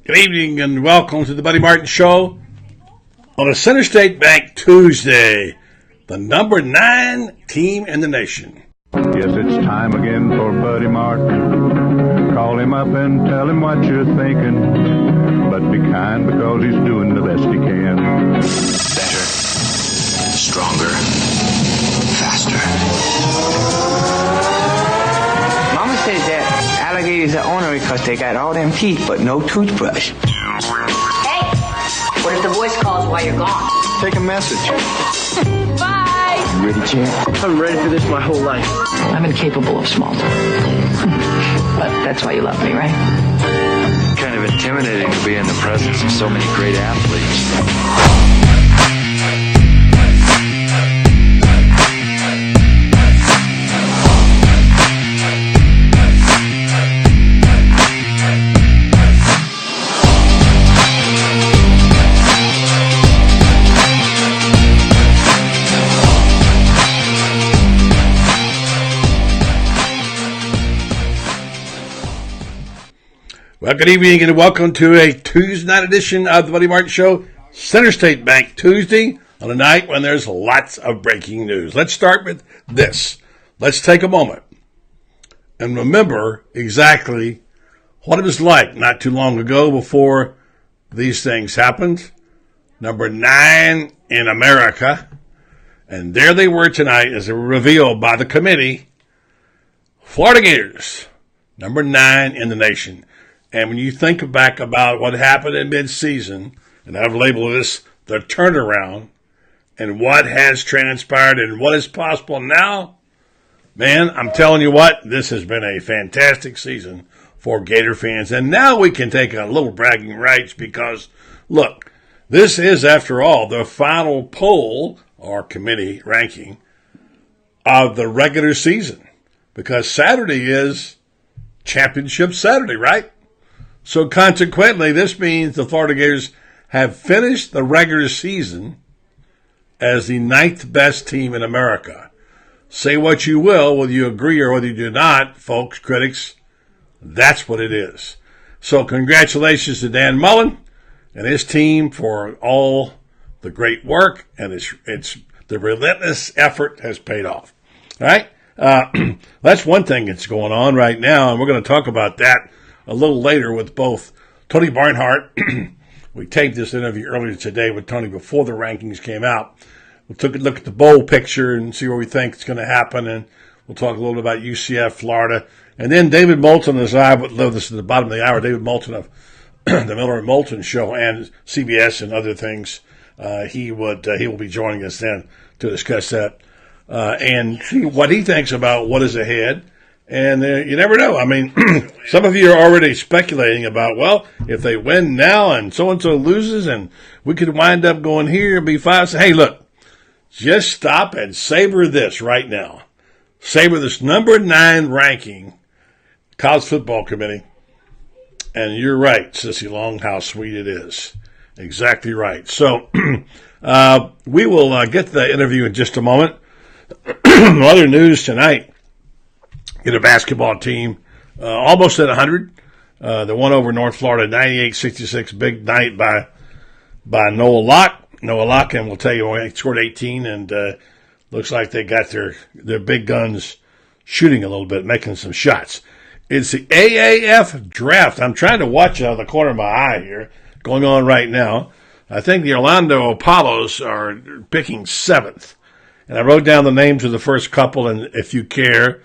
Good evening and welcome to the Buddy Martin Show on a Center State Bank Tuesday, the number 9 team in the nation. Yes, it's time again for Buddy Martin. Call him up and tell him what you're thinking, but be kind because he's doing the best he can. Better, stronger, faster. Mama says that alligators are ornery because they got all them teeth but no toothbrush. Hey, what if the voice calls while you're gone? Take a message. Bye! You ready, champ? I'm ready for this my whole life. I'm incapable of small talk. But that's why you love me, right? Kind of intimidating to be in the presence of so many great athletes. Well, good evening and welcome to a Tuesday night edition of the Buddy Martin Show, Center State Bank Tuesday, on a night when there's lots of breaking news. Let's start with this. Let's take a moment and remember exactly what it was like not too long ago before these things happened. Number 9 in America. And there they were tonight as they were revealed by the committee. Florida Gators, number 9 in the nation. And when you think back about what happened in mid-season, and I've labeled this the turnaround, and what has transpired and what is possible now, man, I'm telling you what, this has been a fantastic season for Gator fans. And now we can take a little bragging rights because, look, this is, after all, the final poll or committee ranking of the regular season. Because Saturday is Championship Saturday, right? So consequently, this means the Florida Gators have finished the regular season as the 9th best team in America. Say what you will, whether you agree or whether you do not, folks, critics, that's what it is. So congratulations to Dan Moulton and his team for all the great work, and it's the relentless effort has paid off. All right? That's one thing that's going on right now, and we're going to talk about that a little later with both Tony Barnhart. We taped this interview earlier today with Tony before the rankings came out. We took a look at the bowl picture and see where we think it's going to happen, and we'll talk a little about UCF, Florida. And then David Moulton, as I would love this at the bottom of the hour, David Moulton of the Miller and Moulton Show and CBS and other things, he will be joining us then to discuss that and see what he thinks about what is ahead. And you never know. I mean, some of you are already speculating about, well, if they win now and so-and-so loses and we could wind up going here and be 5. Hey, look, just stop and savor this right now. Savor this number 9 ranking, College Football Committee. And you're right, Sissy Long, how sweet it is. Exactly right. So we will get to that interview in just a moment. Other news tonight. Get a basketball team almost at 100. They won over North Florida 98-66. Big night by Noah Locke. Noah Locke, and we'll tell you, he scored 18, and looks like they got their big guns shooting a little bit, making some shots. It's the AAF draft. I'm trying to watch it out of the corner of my eye here, going on right now. I think the Orlando Apollos are picking 7th. And I wrote down the names of the first couple, and if you care,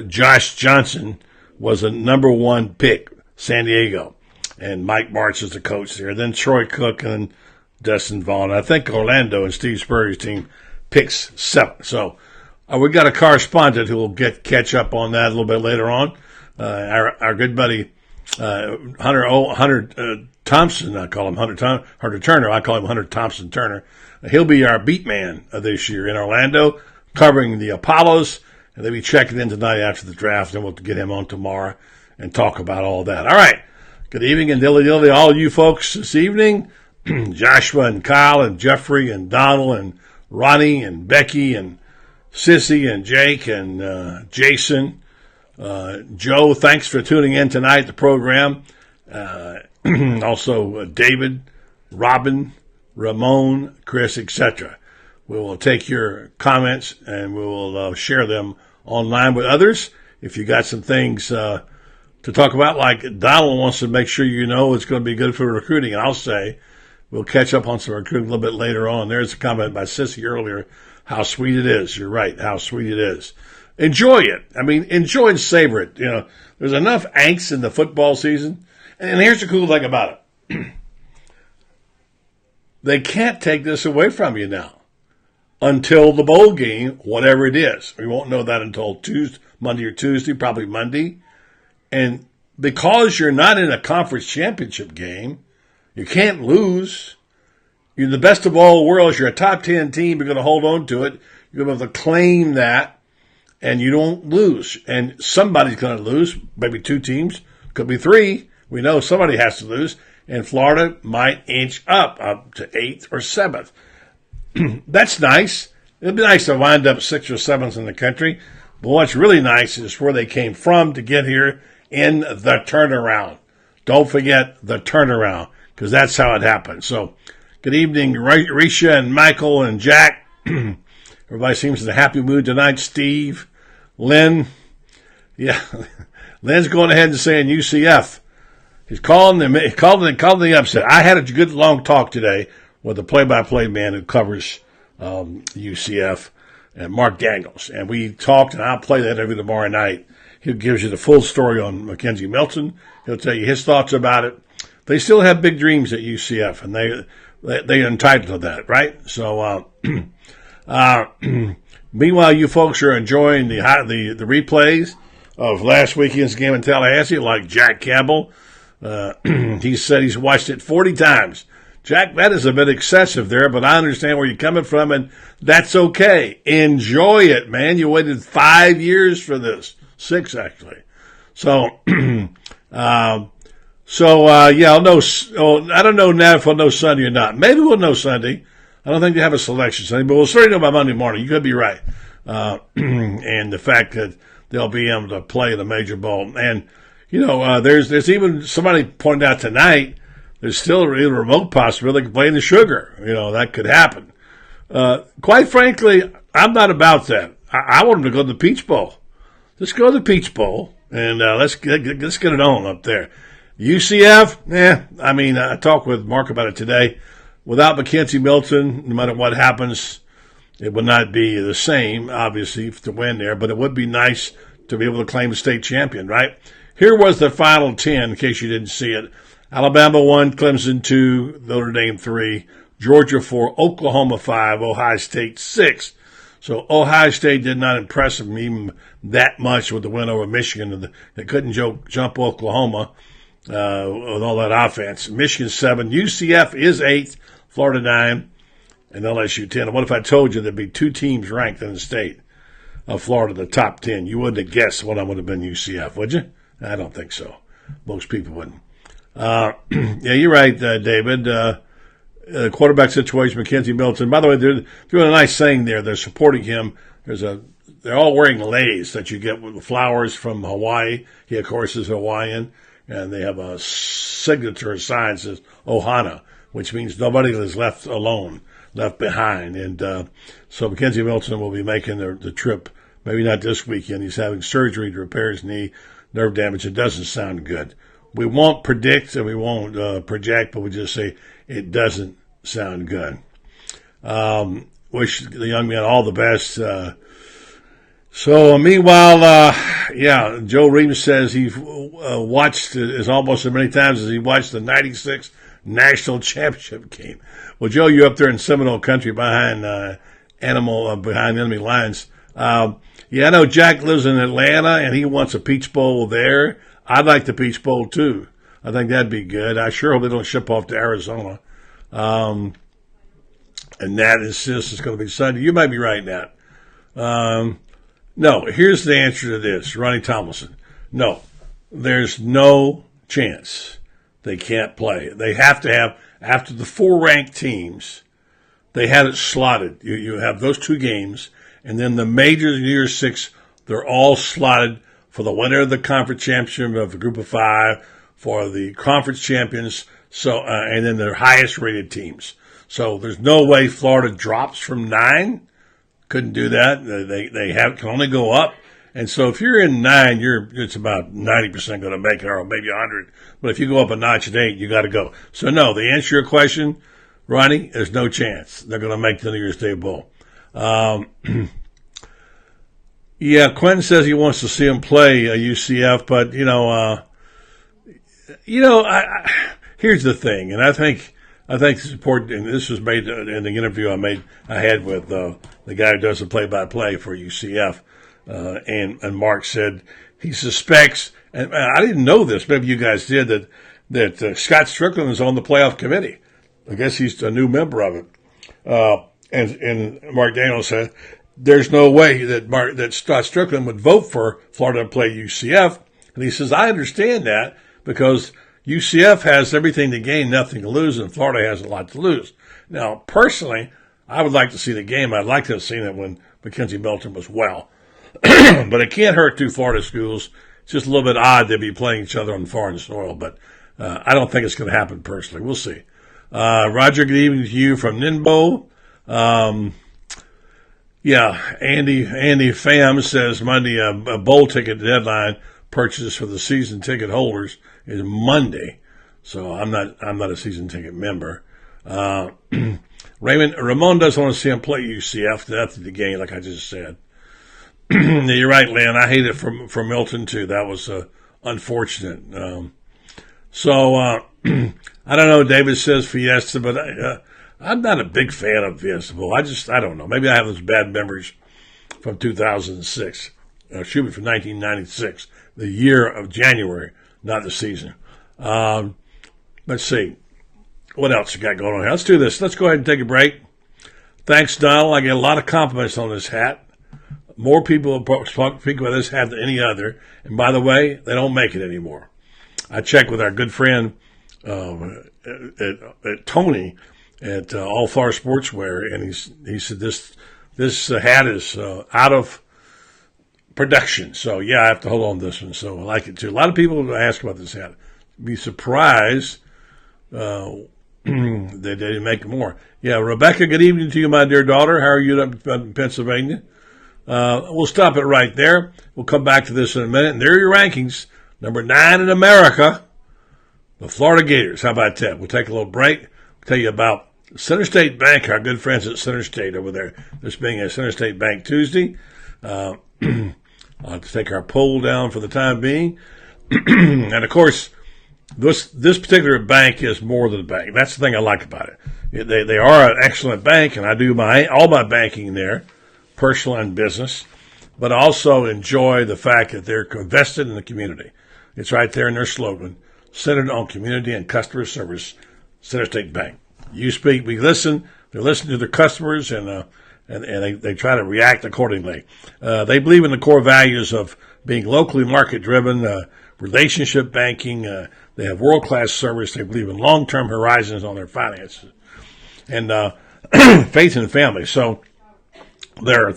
Josh Johnson was a number 1 pick, San Diego. And Mike Martz is the coach there. Then Troy Cook and then Dustin Vaughn. I think Orlando and Steve Spurrier's team picks 7th. So we got a correspondent who will catch up on that a little bit later on. Our good buddy Hunter Thompson, I call him Hunter Turner. I call him Hunter Thompson Turner. He'll be our beat man this year in Orlando, covering the Apollos. And they'll be checking in tonight after the draft, and we'll get him on tomorrow and talk about all that. All right. Good evening and dilly-dilly, all you folks this evening. Joshua and Kyle and Jeffrey and Donald and Ronnie and Becky and Sissy and Jake and Jason. Joe, thanks for tuning in tonight, the program. Also David, Robin, Ramon, Chris, etc. We will take your comments and we will share them online with others. If you got some things to talk about, like Donald wants to make sure you know it's going to be good for recruiting, and I'll say we'll catch up on some recruiting a little bit later on. There's a comment by Sissy earlier. How sweet it is. You're right. How sweet it is. Enjoy it. I mean, enjoy and savor it. You know, there's enough angst in the football season. And here's the cool thing about it. They can't take this away from you now until the bowl game, whatever it is. We won't know that until Monday or Tuesday, probably Monday. And because you're not in a conference championship game, you can't lose. You're the best of all worlds. You're a top 10 team. You're going to hold on to it. You're going to be able to claim that, and you don't lose. And somebody's going to lose, maybe 2 teams, could be 3. We know somebody has to lose, and Florida might inch up to 8th or 7th. That's nice. It'd be nice to wind up 6th or 7th in the country. But what's really nice is where they came from to get here in the turnaround. Don't forget the turnaround, because that's how it happened. So, good evening, Risha and Michael and Jack. Everybody seems in a happy mood tonight. Steve, Lynn. Yeah, Lynn's going ahead and saying UCF. He's calling the upset. I had a good long talk today with the play-by-play man who covers UCF, and Mark Daniels. And we talked, and I'll play that every tomorrow night. He gives you the full story on Mackenzie Moulton. He'll tell you his thoughts about it. They still have big dreams at UCF, and they're entitled to that, right? So, meanwhile, you folks are enjoying the replays of last weekend's game in Tallahassee, like Jack Campbell. He said he's watched it 40 times. Jack, that is a bit excessive there, but I understand where you're coming from, and that's okay. Enjoy it, man. You waited 5 years for this. 6, actually. So, yeah, I'll know. I don't know now if we'll know Sunday or not. Maybe we'll know Sunday. I don't think they have a selection Sunday, but we'll certainly know by Monday morning. You could be right. And the fact that they'll be able to play in a major bowl. And, you know, there's even somebody pointed out tonight, there's still a remote possibility they could play in the Sugar. You know, that could happen. Quite frankly, I'm not about that. I want them to go to the Peach Bowl. Let's go to the Peach Bowl, and let's get it on up there. UCF, I mean, I talked with Mark about it today. Without Mackenzie Moulton, no matter what happens, it would not be the same, obviously, to win there, but it would be nice to be able to claim a state champion, right? Here was the final 10, in case you didn't see it. Alabama 1, Clemson 2, Notre Dame 3, Georgia 4, Oklahoma 5, Ohio State 6. So Ohio State did not impress me even that much with the win over Michigan. They couldn't jump Oklahoma with all that offense. Michigan 7, UCF is 8th, Florida 9, and LSU 10. And what if I told you there'd be 2 teams ranked in the state of Florida, the top 10? You wouldn't have guessed one of them would have been UCF, would you? I don't think so. Most people wouldn't. Yeah, you're right, David. Quarterback situation, Mackenzie Moulton. By the way, they're doing a nice thing there. They're supporting him. They're all wearing leis that you get with the flowers from Hawaii. He, of course, is Hawaiian. And they have a signature sign that says Ohana, which means nobody is left alone, left behind. And so Mackenzie Moulton will be making the trip, maybe not this weekend. He's having surgery to repair his knee, nerve damage. It doesn't sound good. We won't predict and we won't project, but we just say it doesn't sound good. Wish the young man all the best. So meanwhile, Joe Reams says he watched it almost as many times as he watched the 96 National Championship game. Well, Joe, you're up there in Seminole Country behind behind enemy lines. I know Jack lives in Atlanta and he wants a Peach Bowl there. I'd like the Peach Bowl too. I think that'd be good. I sure hope they don't ship off to Arizona. And Nat insists it's going to be Sunday. You might be right, Nat. No, here's the answer to this. Ronnie Tomlinson. No, there's no chance they can't play. They have to have, after the 4 ranked teams, they had it slotted. You have those 2 games, and then the major year 6, they're all slotted for the winner of the conference championship of the group of 5, for the conference champions. So, and then their highest rated teams. So there's no way Florida drops from 9. Couldn't do that. They can only go up. And so if you're in 9, it's about 90% going to make it, or maybe 100. But if you go up a notch at 8, you got to go. So no, the answer to your question, Ronnie, there's no chance they're going to make the New Year's Day Bowl. Yeah, Quentin says he wants to see him play UCF, but here's the thing, and I think it's important. And this was made in the interview I had with the guy who does the play-by-play for UCF, and Mark said he suspects, and I didn't know this. Maybe you guys did that Scott Strickland is on the playoff committee. I guess he's a new member of it. And Mark Daniels said there's no way that Scott Strickland would vote for Florida to play UCF. And he says, I understand that because UCF has everything to gain, nothing to lose, and Florida has a lot to lose. Now, personally, I would like to see the game. I'd like to have seen it when Mackenzie Moulton was well. But it can't hurt two Florida schools. It's just a little bit odd they'd be playing each other on foreign soil, but I don't think it's going to happen personally. We'll see. Roger, good evening to you from Ninbo. Andy Pham says Monday a bowl ticket deadline purchase for the season ticket holders is Monday, so I'm not a season ticket member. Ramon doesn't want to see him play UCF. That's the game, like I just said. You're right, Lynn. I hate it for Moulton too. That was unfortunate. I don't know. David says Fiesta, but I'm not a big fan of Fiesta Bowl. I don't know. Maybe I have those bad memories from 2006. Should be from 1996, the year of January, not the season. Let's see. What else you got going on here? Let's do this. Let's go ahead and take a break. Thanks, Donald. I get a lot of compliments on this hat. More people speak about this hat than any other. And by the way, they don't make it anymore. I checked with our good friend at Tony at All Far Sportswear, and he said this hat is out of production. So yeah, I have to hold on to this one. So I like it too. A lot of people ask about this hat. Be surprised they didn't make more. Yeah, Rebecca, good evening to you, my dear daughter. How are you up in Pennsylvania? We'll stop it right there. We'll come back to this in a minute. And there are your rankings. Number 9 in America, the Florida Gators. How about that? We'll take a little break. We'll tell you about Center State Bank, our good friends at Center State over there. This being a Center State Bank Tuesday. I'll have to take our poll down for the time being. And, of course, this particular bank is more than a bank. That's the thing I like about it. They are an excellent bank, and I do all my banking there, personal and business, but also enjoy the fact that they're invested in the community. It's right there in their slogan, centered on community and customer service, Center State Bank. You speak, we listen. They listen to their customers, and they try to react accordingly. They believe in the core values of being locally market-driven, relationship banking. They have world-class service. They believe in long-term horizons on their finances, and faith in family. So there are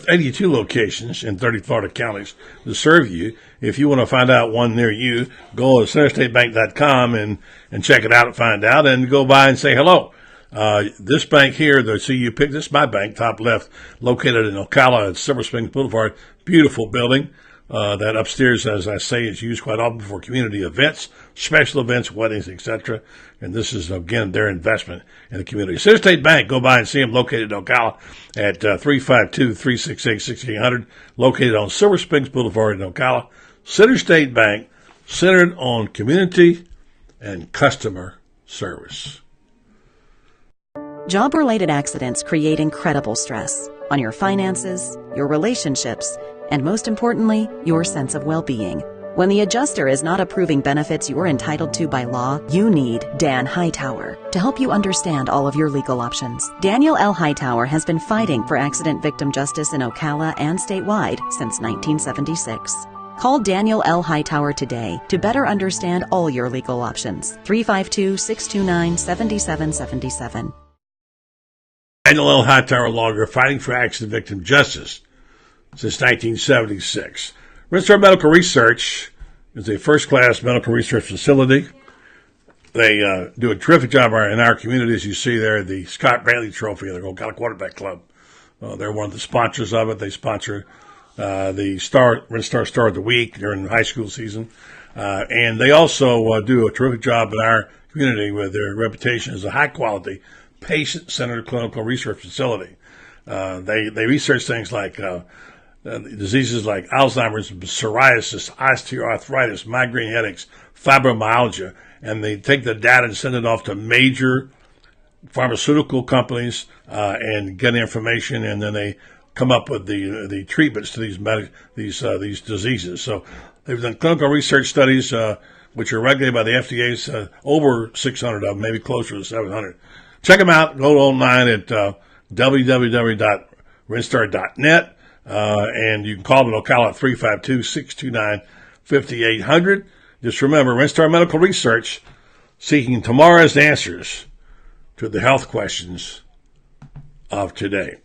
82 locations in 30 Florida counties to serve you. If you want to find out one near you, go to centerstatebank.com and check it out and find out, and go by and say hello. This bank here, this is my bank, top left, located in Ocala at Silver Spring Boulevard. Beautiful building. That upstairs, as I say, is used quite often for community events, special events, weddings, etc. And this is, again, their investment in the community. Center State Bank, go by and see them, located in Ocala at 352-368-6800, located on Silver Springs Boulevard in Ocala. Center State Bank, centered on community and customer service. Job-related accidents create incredible stress on your finances, your relationships, and most importantly, your sense of well-being. When the adjuster is not approving benefits you're entitled to by law, you need Dan Hightower to help you understand all of your legal options. Daniel L. Hightower has been fighting for accident victim justice in Ocala and statewide since 1976. Call Daniel L. Hightower today to better understand all your legal options. 352-629-7777. Daniel L. Hightower lawyer fighting for accident victim justice since 1976. Rinse Medical Research is a first-class medical research facility. They do a terrific job in our community, as you see there, the Scott Brantley Trophy, the Ocala Quarterback Club. They're one of the sponsors of it. They sponsor the Red Star Star of the Week during the high school season. And they also do a terrific job in our community with their reputation as a high-quality, patient-centered clinical research facility. They research things like diseases like Alzheimer's, psoriasis, osteoarthritis, migraine headaches, fibromyalgia, and they take the data and send it off to major pharmaceutical companies and get information, and then they come up with the treatments to these diseases. So they've done clinical research studies, which are regulated by the FDA, over 600 of them, maybe closer to 700. Check them out. Go online at www.rinstar.net, and you can call them in Ocala at 352-629-5800. Just remember, Rinstar Medical Research, seeking tomorrow's answers to the health questions of today.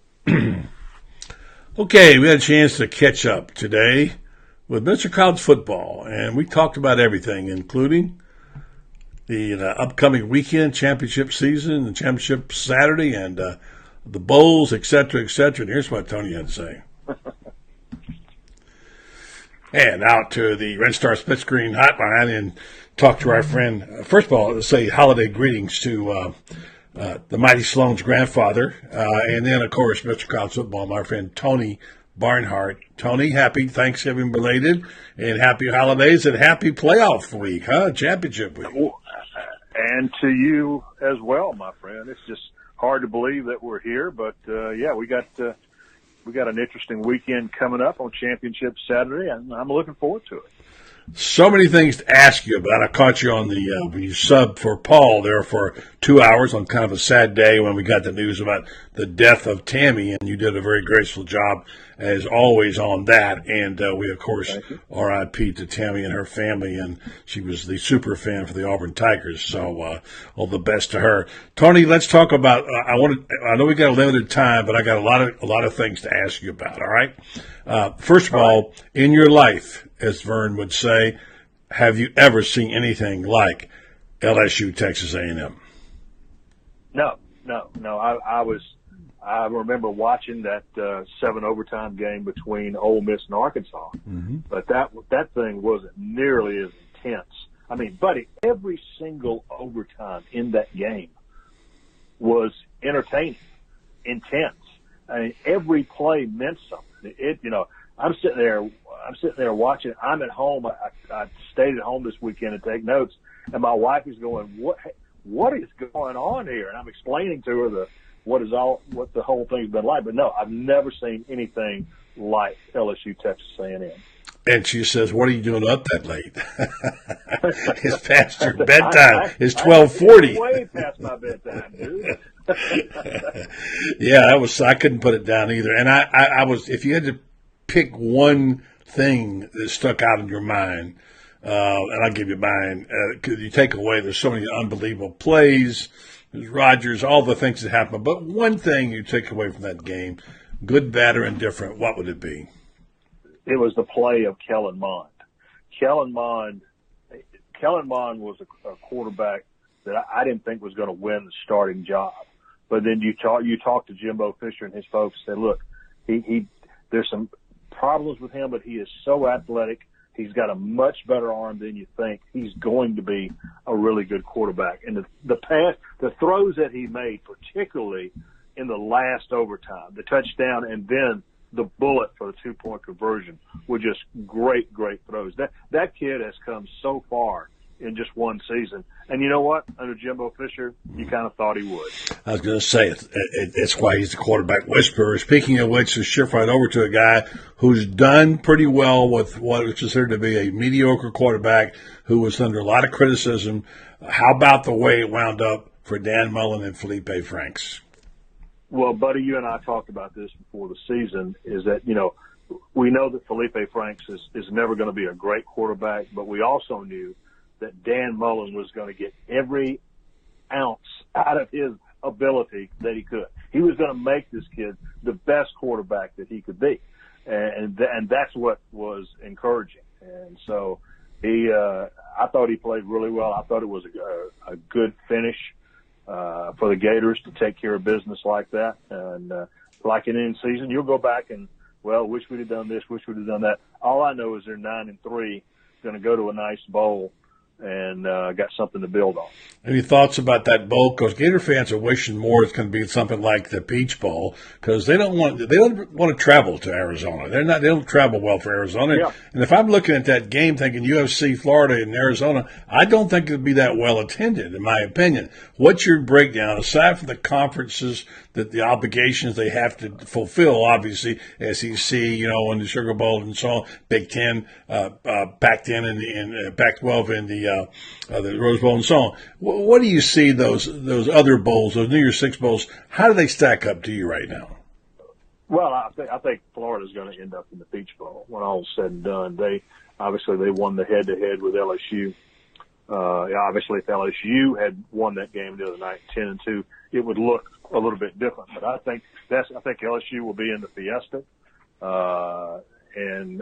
Okay, we had a chance to catch up today with Mr. College Football, and we talked about everything, including the upcoming weekend, championship season, the championship Saturday, and the bowls, et cetera, et cetera. And here's what Tony had to say. And out to the Red Star Split Screen Hotline and talk to our friend. First of all, let's say holiday greetings to the mighty Sloan's grandfather, and then, of course, Mr. College Football, my friend Tony Barnhart. Tony, happy Thanksgiving belated, and happy holidays, and happy playoff week, championship week. And to you as well, my friend. It's just hard to believe that we're here, but yeah, we got an interesting weekend coming up on Championship Saturday, and I'm looking forward to it. So many things to ask you about. I caught you on the when you subbed for Paul there for 2 hours on kind of a sad day when we got the news about the death of Tammy, and you did a very graceful job as always on that. And we, of course, R.I.P. to Tammy and her family, and she was the super fan for the Auburn Tigers. So all the best to her. Tony, let's talk about. I know we got a limited time, but I got a lot of things to ask you about. All right. First of all, in your life, as Vern would say, have you ever seen anything like LSU Texas A&M? No. I remember watching that 7 overtime game between Ole Miss and Arkansas, but that thing wasn't nearly as intense. I mean, buddy, every single overtime in that game was entertaining, intense. I mean, every play meant something. I'm sitting there watching. I'm at home. I stayed at home this weekend to take notes, and my wife is going, "What is going on here?" And I'm explaining to her what the whole thing's been like. But no, I've never seen anything like LSU Texas A&M. And she says, "What are you doing up that late?" It's past your bedtime. It's 12:40. Way past my bedtime, dude. Yeah, I couldn't put it down either. And I was, if you had to pick one thing that stuck out in your mind, and I'll give you mine, because you take away, there's so many unbelievable plays, there's Rodgers, all the things that happened, but one thing you take away from that game, good, bad, or indifferent, what would it be? It was the play of Kellen Mond. Kellen Mond was a quarterback that I didn't think was going to win the starting job. But then you talk to Jimbo Fisher and his folks and say, look, there's some problems with him, but he is so athletic. He's got a much better arm than you think. He's going to be a really good quarterback. And the throws that he made, particularly in the last overtime, the touchdown and then the bullet for the 2-point conversion, were just great throws. That kid has come so far in just one season. And you know what? Under Jimbo Fisher, you kind of thought he would. I was going to say, it's why he's the quarterback whisperer. Speaking of which, let's shift right over to a guy who's done pretty well with what is considered to be a mediocre quarterback who was under a lot of criticism. How about the way it wound up for Dan Mullen and Felipe Franks? Well, buddy, you and I talked about this before the season, is that, we know that Felipe Franks is never going to be a great quarterback, but we also knew that Dan Mullen was going to get every ounce out of his ability that he could. He was going to make this kid the best quarterback that he could be. And that's what was encouraging. And so I thought he played really well. I thought it was a good finish for the Gators to take care of business like that. And like in any season, you'll go back and, well, wish we'd have done this, wish we'd have done that. All I know is they're 9-3, going to go to a nice bowl, and got something to build on. Any thoughts about that bowl? Because Gator fans are wishing more it's going to be something like the Peach Bowl, because they don't want to travel to Arizona. They don't travel well for Arizona. Yeah. And if I'm looking at that game thinking UFC Florida and Arizona, I don't think it'll be that well attended, in my opinion. What's your breakdown aside from the conferences, that the obligations they have to fulfill? Obviously, SEC, in the Sugar Bowl and so on, Big Ten, Pac-10 and Pac-12 and the Rose Bowl and so on. What do you see those other bowls, those New Year's Six bowls? How do they stack up to you right now? Well, I think Florida's going to end up in the Peach Bowl when all is said and done. They won the head-to-head with LSU. Obviously, if LSU had won that game the other night, 10-2, it would look a little bit different. But I think LSU will be in the Fiesta, and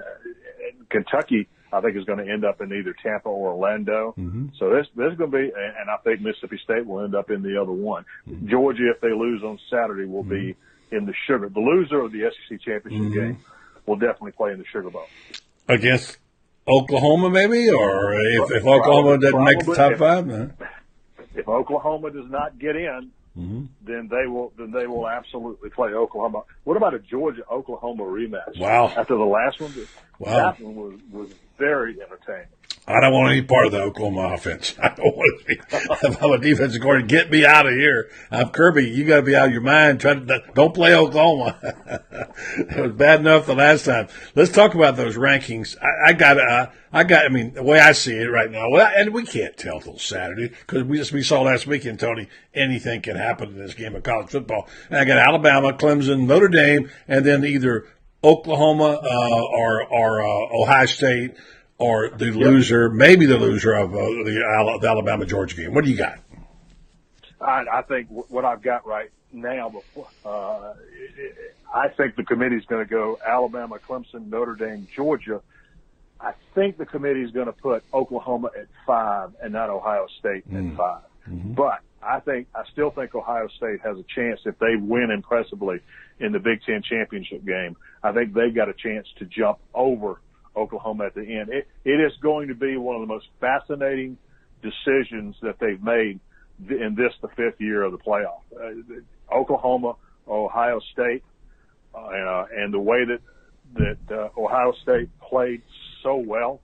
Kentucky, I think, is going to end up in either Tampa or Orlando. Mm-hmm. So there's going to be, and I think Mississippi State will end up in the other one. Mm-hmm. Georgia, if they lose on Saturday, will be in the Sugar. The loser of the SEC championship game will definitely play in the Sugar Bowl against Oklahoma, maybe, or if Oklahoma doesn't make the top five. If Oklahoma does not get in, then they will absolutely play Oklahoma. What about a Georgia-Oklahoma rematch? Wow! After the last one, that one was very entertaining. I don't want any part of the Oklahoma offense. I don't want to be. If I'm a defensive coordinator, get me out of here. I'm Kirby. You got to be out of your mind. Don't play Oklahoma. It was bad enough the last time. Let's talk about those rankings. I mean, the way I see it right now, and we can't tell till Saturday because we saw last weekend, Tony, anything can happen in this game of college football. And I got Alabama, Clemson, Notre Dame, and then either Oklahoma or Ohio State, or the loser, maybe the loser of the Alabama-Georgia game. What do you got? I think what I've got right now, I think the committee's going to go Alabama, Clemson, Notre Dame, Georgia. I think the committee is going to put Oklahoma at 5 and not Ohio State at 5. Mm-hmm. But I still think Ohio State has a chance if they win impressively in the Big Ten championship game. I think they got a chance to jump over Oklahoma at the end. It is going to be one of the most fascinating decisions that they've made in the 5th year of the playoff. Oklahoma, Ohio State, and the way that Ohio State played so well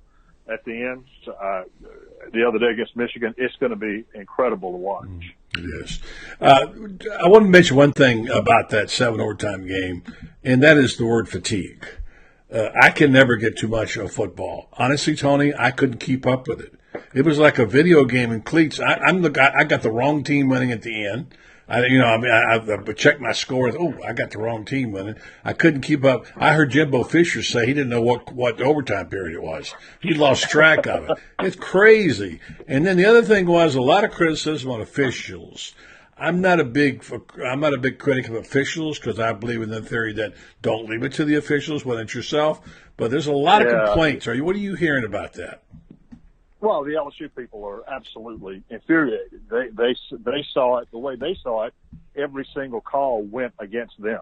at the end the other day against Michigan, it's going to be incredible to watch. It is. I want to mention one thing about that 7 overtime game, and that is the word fatigue. I can never get too much of football. Honestly, Tony, I couldn't keep up with it. It was like a video game in cleats. I got the wrong team winning at the end. I checked my score. Oh, I got the wrong team winning. I couldn't keep up. I heard Jimbo Fisher say he didn't know what overtime period it was. He lost track of it. It's crazy. And then the other thing was a lot of criticism on officials. I'm not a big critic of officials because I believe in the theory that don't leave it to the officials when it's yourself. But there's a lot of complaints. What are you hearing about that? Well, the LSU people are absolutely infuriated. They saw it the way they saw it. Every single call went against them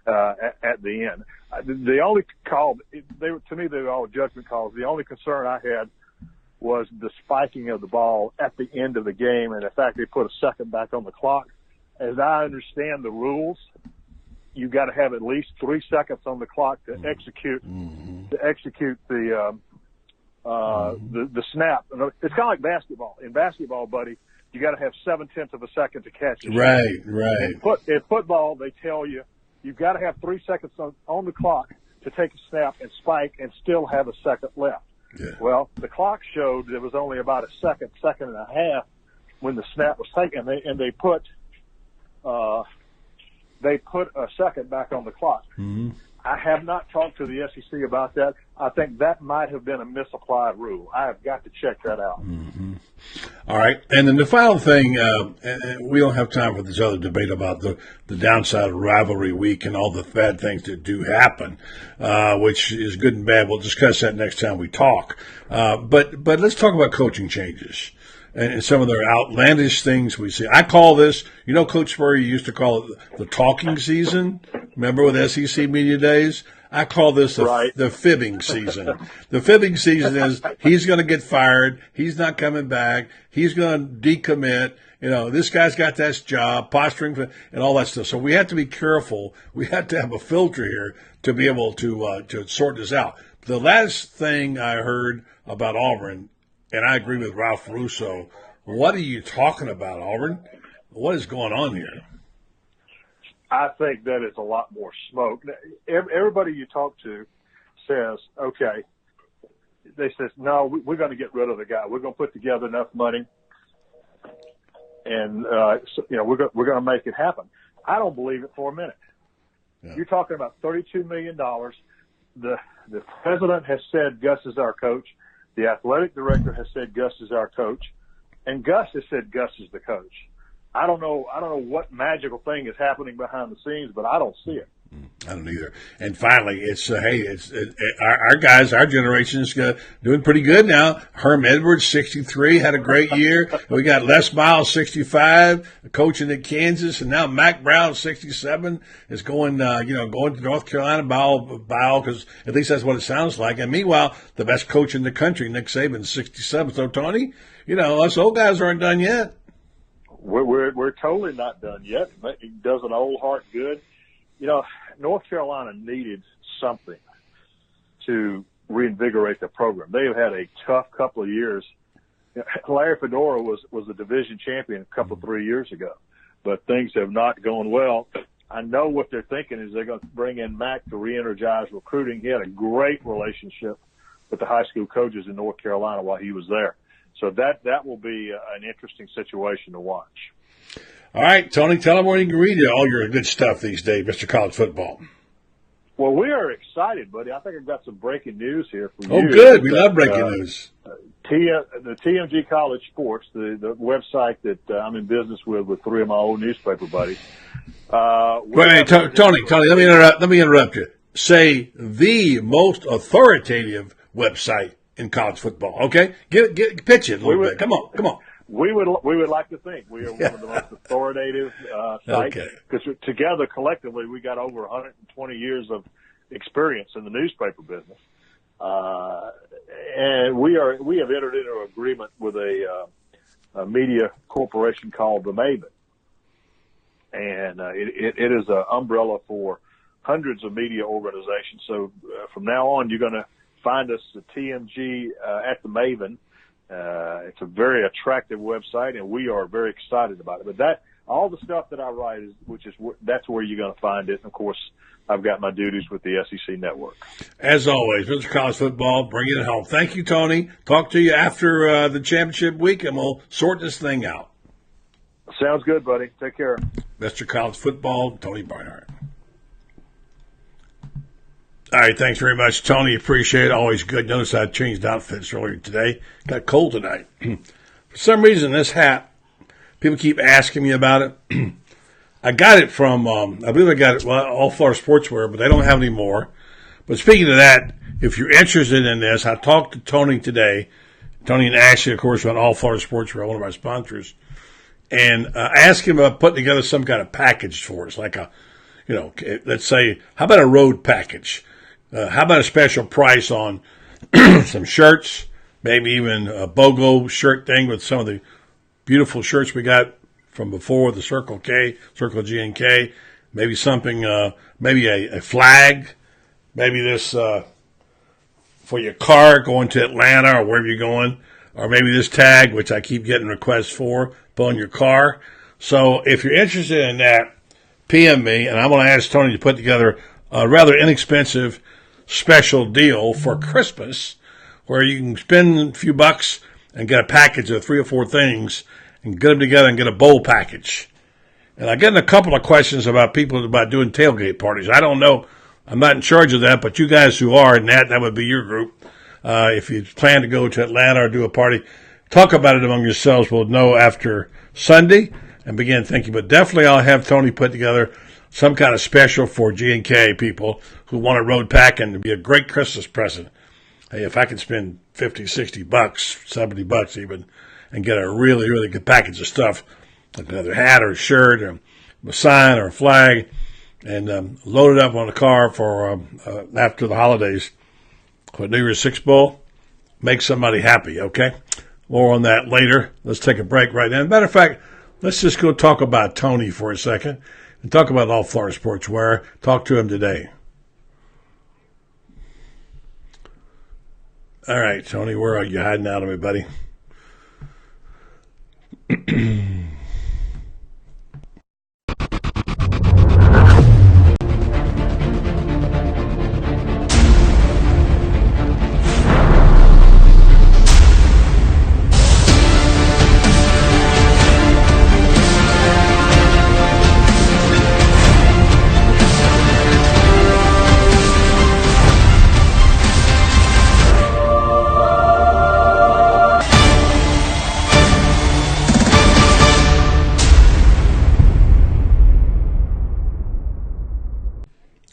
at the end. The only call to me they were all judgment calls. The only concern I had was the spiking of the ball at the end of the game, and the fact they put a second back on the clock. As I understand the rules, you got to have at least 3 seconds on the clock to execute the snap. It's kind of like basketball. In basketball, buddy, you got to have 0.7 of a second to catch it. Right. In football, they tell you you've got to have 3 seconds on the clock to take a snap and spike and still have a second left. Yeah. Well, the clock showed there was only about a second and a half when the snap was taken, and they put a second back on the clock. Mm-hmm. I have not talked to the SEC about that. I think that might have been a misapplied rule. I have got to check that out. Mm-hmm. All right. And then the final thing, and we don't have time for this other debate about the downside of rivalry week and all the bad things that do happen, which is good and bad. We'll discuss that next time we talk. But let's talk about coaching changes and some of their outlandish things we see. I call this, Coach Spurrier used to call it the talking season. Remember with SEC Media Days? I call this the fibbing season. The fibbing season is he's going to get fired. He's not coming back. He's going to decommit. This guy's got that job, posturing and all that stuff. So we have to be careful. We have to have a filter here to be able to sort this out. The last thing I heard about Auburn, and I agree with Ralph Russo, what are you talking about, Auburn? What is going on here? I think that it's a lot more smoke. Everybody you talk to says, okay, they says, no, we're going to get rid of the guy. We're going to put together enough money, and we're going to make it happen. I don't believe it for a minute. Yeah. You're talking about $32 million. The president has said Gus is our coach. The athletic director has said Gus is our coach, and Gus has said Gus is the coach. I don't know what magical thing is happening behind the scenes, but I don't see it. I don't either. And finally, it's our guys, our generation's doing pretty good now. Herm Edwards, 63, had a great year. We got Les Miles, 65, coaching at Kansas, and now Mac Brown, 67, is going to North Carolina, because at least that's what it sounds like. And meanwhile, the best coach in the country, Nick Saban, 67. So Tony, us old guys aren't done yet. We're totally not done yet. It does an old heart good. North Carolina needed something to reinvigorate the program. They have had a tough couple of years. Larry Fedora was a division champion a couple 3 years ago, but things have not gone well. I know what they're thinking is they're going to bring in Mac to re-energize recruiting. He had a great relationship with the high school coaches in North Carolina while he was there. So that will be an interesting situation to watch. All right, Tony, tell them where you can read all your good stuff these days, Mr. College Football. Well, we are excited, buddy. I think I've got some breaking news here for you. Oh, good. We love breaking news. The TMG College Sports, the website that I'm in business with three of my old newspaper buddies. Wait, Tony, let me interrupt you. Say the most authoritative website in college football. Okay, pitch it a little bit. Come on. We would like to think we are one of the most authoritative sites, because together collectively we got over 120 years of experience in the newspaper business, and we have entered into an agreement with a media corporation called the Maven, and it is an umbrella for hundreds of media organizations. So from now on, you're going to find us at TMG at the Maven. It's a very attractive website, and we are very excited about it. But all the stuff that I write that's where you're going to find it. And of course, I've got my duties with the SEC Network. As always, Mr. College Football, bring it home. Thank you, Tony. Talk to you after the championship week, and we'll sort this thing out. Sounds good, buddy. Take care. Mr. College Football, Tony Barnhart. All right, thanks very much, Tony. Appreciate it. Always good. Notice I changed outfits earlier today. Got cold tonight. For some reason, this hat, people keep asking me about it. I got it from, I believe I got it, All Florida Sportswear, but they don't have any more. But speaking of that, if you're interested in this, I talked to Tony today. Tony and Ashley, of course, on All Florida Sportswear, one of our sponsors. And I asked him about putting together some kind of package for us, like let's say, how about a road package? How about a special price on some shirts, maybe even a BOGO shirt thing with some of the beautiful shirts we got from before, the Circle G and K, maybe something, maybe a flag, maybe this for your car going to Atlanta or wherever you're going, or maybe this tag, which I keep getting requests for, put on your car. So if you're interested in that, PM me, and I'm going to ask Tony to put together a rather inexpensive special deal for Christmas where you can spend a few bucks and get a package of 3 or 4 things and get them together and get a bowl package. And I'm getting a couple of questions about people about doing tailgate parties. I don't know I'm not in charge of that, but you guys who are, and that would be your group. If you plan to go to Atlanta or do a party, talk about it among yourselves. We'll know after Sunday and begin thinking. But definitely I'll have Tony put together some kind of special for G&K people who want to road pack and to be a great Christmas present. Hey, if I could spend $50, $60, $70 even, and get a really, really good package of stuff, like another hat or a shirt or a sign or a flag, and load it up on the car for after the holidays for New Year's Six Bowl, make somebody happy, okay? More on that later. Let's take a break right now. Matter of fact, let's just go talk about Tony for a second and talk about All Florida Sportswear. Talk to him today. All right, Tony, where are you hiding out of me, buddy?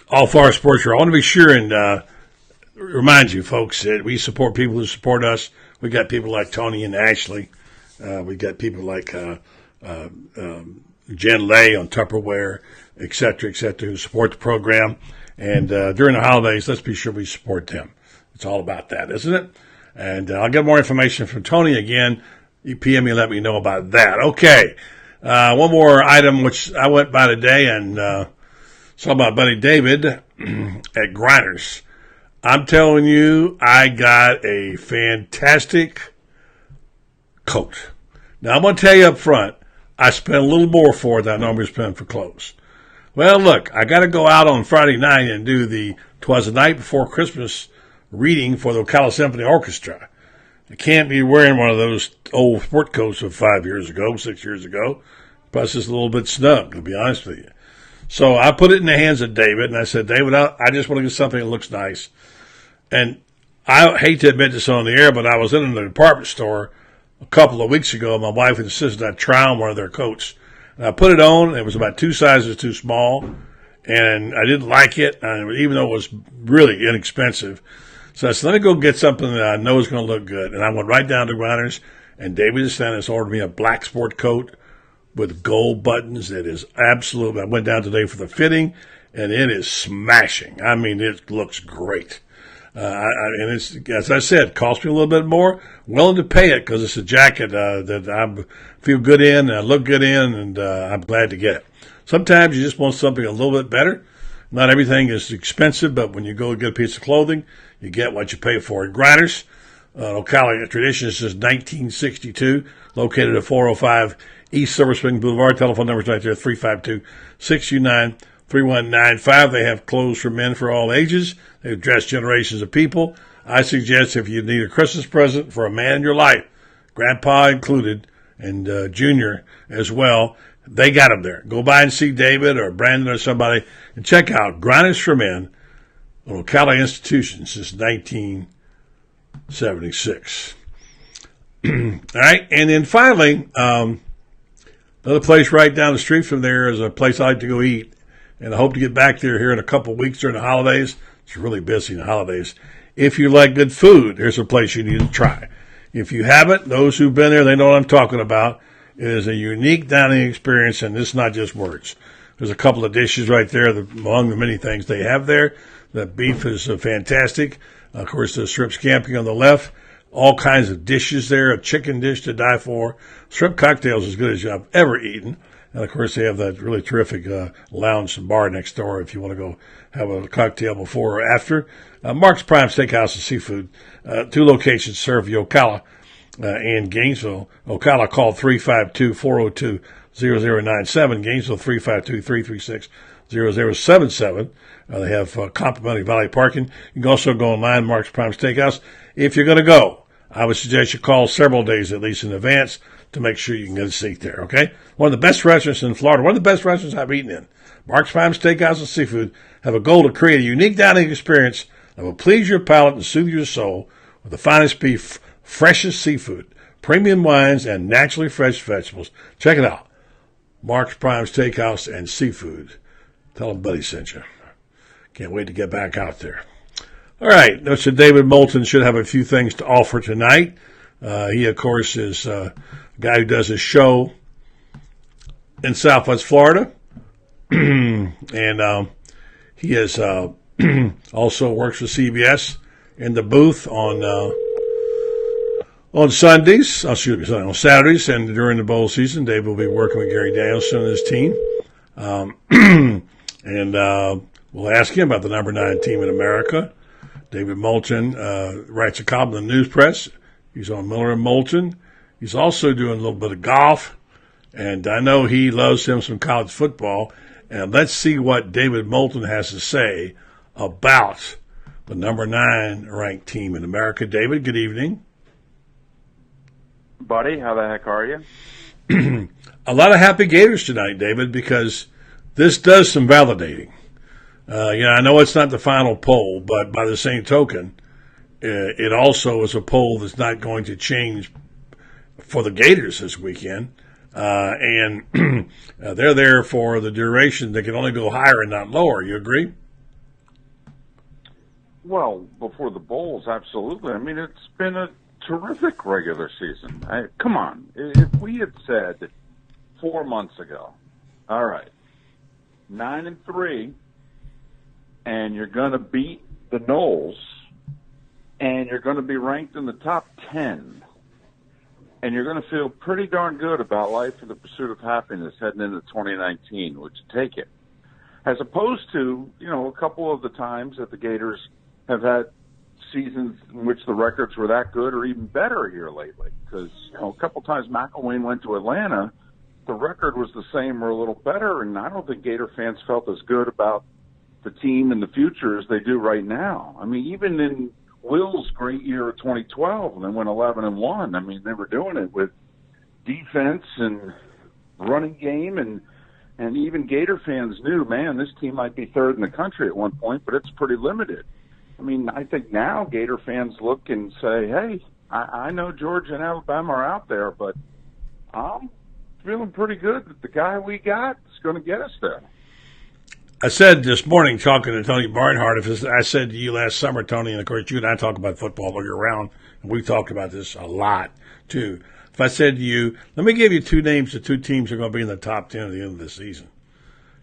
All Florida Sports. I want to be sure and remind you, folks, that we support people who support us. We got people like Tony and Ashley. We got people like Jen Lay on Tupperware, et cetera, who support the program. And during the holidays, let's be sure we support them. It's all about that, isn't it? And I'll get more information from Tony again. You PM me and let me know about that. Okay. One more item which I went by today and saw my buddy David at Grinders. I'm telling you, I got a fantastic coat. Now, I'm going to tell you up front, I spent a little more for it than I normally spend for clothes. Well, look, I got to go out on Friday night and do the 'Twas the Night Before Christmas reading for the Ocala Symphony Orchestra. I can't be wearing one of those old sport coats of 5 years ago, 6 years ago. Plus, it's a little bit snug, to be honest with you. So I put it in the hands of David, and I said, David, I just want to get something that looks nice. And I hate to admit this on the air, but I was in the department store a couple of weeks ago. My wife insisted I try on one of their coats. And I put it on. It was about 2 sizes too small, and I didn't like it, even though it was really inexpensive. So I said, let me go get something that I know is going to look good. And I went right down to Grinders, and David Stannis ordered me a black sport coat with gold buttons. It is absolute. I went down today for the fitting, and it is smashing. I mean, it looks great. And it's, as I said, cost me a little bit more. Willing to pay it because it's a jacket that I feel good in, and I look good in, and I'm glad to get it. Sometimes you just want something a little bit better. Not everything is expensive, but when you go get a piece of clothing, you get what you pay for. Grinders, Ocala tradition is since 1962, located at 405 East Silver Spring Boulevard. Telephone number's right there, 352-629-3195. They have clothes for men for all ages. They address generations of people. I suggest if you need a Christmas present for a man in your life, Grandpa included, and Junior as well, they got them there. Go by and see David or Brandon or somebody and check out Grinders for Men, a Ocala institution since 1976. All right, and then finally, another place right down the street from there is a place I like to go eat, and I hope to get back there here in a couple of weeks during the holidays. It's really busy in the holidays. If you like good food, here's a place you need to try. If you haven't, those who've been there, they know what I'm talking about. It is a unique dining experience, and it's not just words. There's a couple of dishes right there among the many things they have there. The beef is fantastic. Of course, the shrimp scampi on the left. All kinds of dishes there, a chicken dish to die for. Shrimp cocktails as good as I've ever eaten. And, of course, they have that really terrific lounge and bar next door if you want to go have a cocktail before or after. Mark's Prime Steakhouse and Seafood. 2 locations serve you, Ocala and Gainesville. Ocala, call 352-402-0097. Gainesville, 352-336-0077. They have complimentary valet parking. You can also go online, Mark's Prime Steakhouse. If you're going to go, I would suggest you call several days at least in advance to make sure you can get a seat there, okay? One of the best restaurants in Florida, one of the best restaurants I've eaten in. Mark's Prime Steakhouse and Seafood have a goal to create a unique dining experience that will please your palate and soothe your soul with the finest beef, freshest seafood, premium wines, and naturally fresh vegetables. Check it out. Mark's Prime Steakhouse and Seafood. Tell them Buddy sent you. Can't wait to get back out there. All right, Mr. David Moulton should have a few things to offer tonight. He, of course, is a guy who does a show in Southwest Florida. And he has also works for CBS in the booth on Sundays. On Saturdays, and during the bowl season, Dave will be working with Gary Danielson and his team. And we'll ask him about the number 9 team in America. David Moulton writes a column in the News Press. He's on Miller and Moulton. He's also doing a little bit of golf, and I know he loves him some college football. And let's see what David Moulton has to say about the number 9 ranked team in America. David, good evening. Buddy, how the heck are you? A lot of happy Gators tonight, David, because this does some validating. I know it's not the final poll, but by the same token, it also is a poll that's not going to change for the Gators this weekend. And they're there for the duration. They can only go higher and not lower. You agree? Well, before the bowls, absolutely. I mean, it's been a terrific regular season. Come on. If we had said 4 months ago, all right, 9-3, and you're going to beat the Knowles, and you're going to be ranked in the top 10, and you're going to feel pretty darn good about life and the pursuit of happiness heading into 2019, would you take it? As opposed to, a couple of the times that the Gators have had seasons in which the records were that good or even better here lately. Because, a couple times McElwain went to Atlanta, the record was the same or a little better, and I don't think Gator fans felt as good about the team in the future as they do right now. I mean, even in Will's great year of 2012, and they went 11-1. I mean, they were doing it with defense and running game, and even Gator fans knew, man, this team might be third in the country at one point, but it's pretty limited. I mean, I think now Gator fans look and say, hey, I know Georgia and Alabama are out there, but I'm feeling pretty good that the guy we got is going to get us there. I said this morning, talking to Tony Barnhart, I said to you last summer, Tony, and of course you and I talk about football all year round, and we've talked about this a lot, too. If I said to you, let me give you 2 names of 2 teams that are going to be in the top 10 at the end of the season.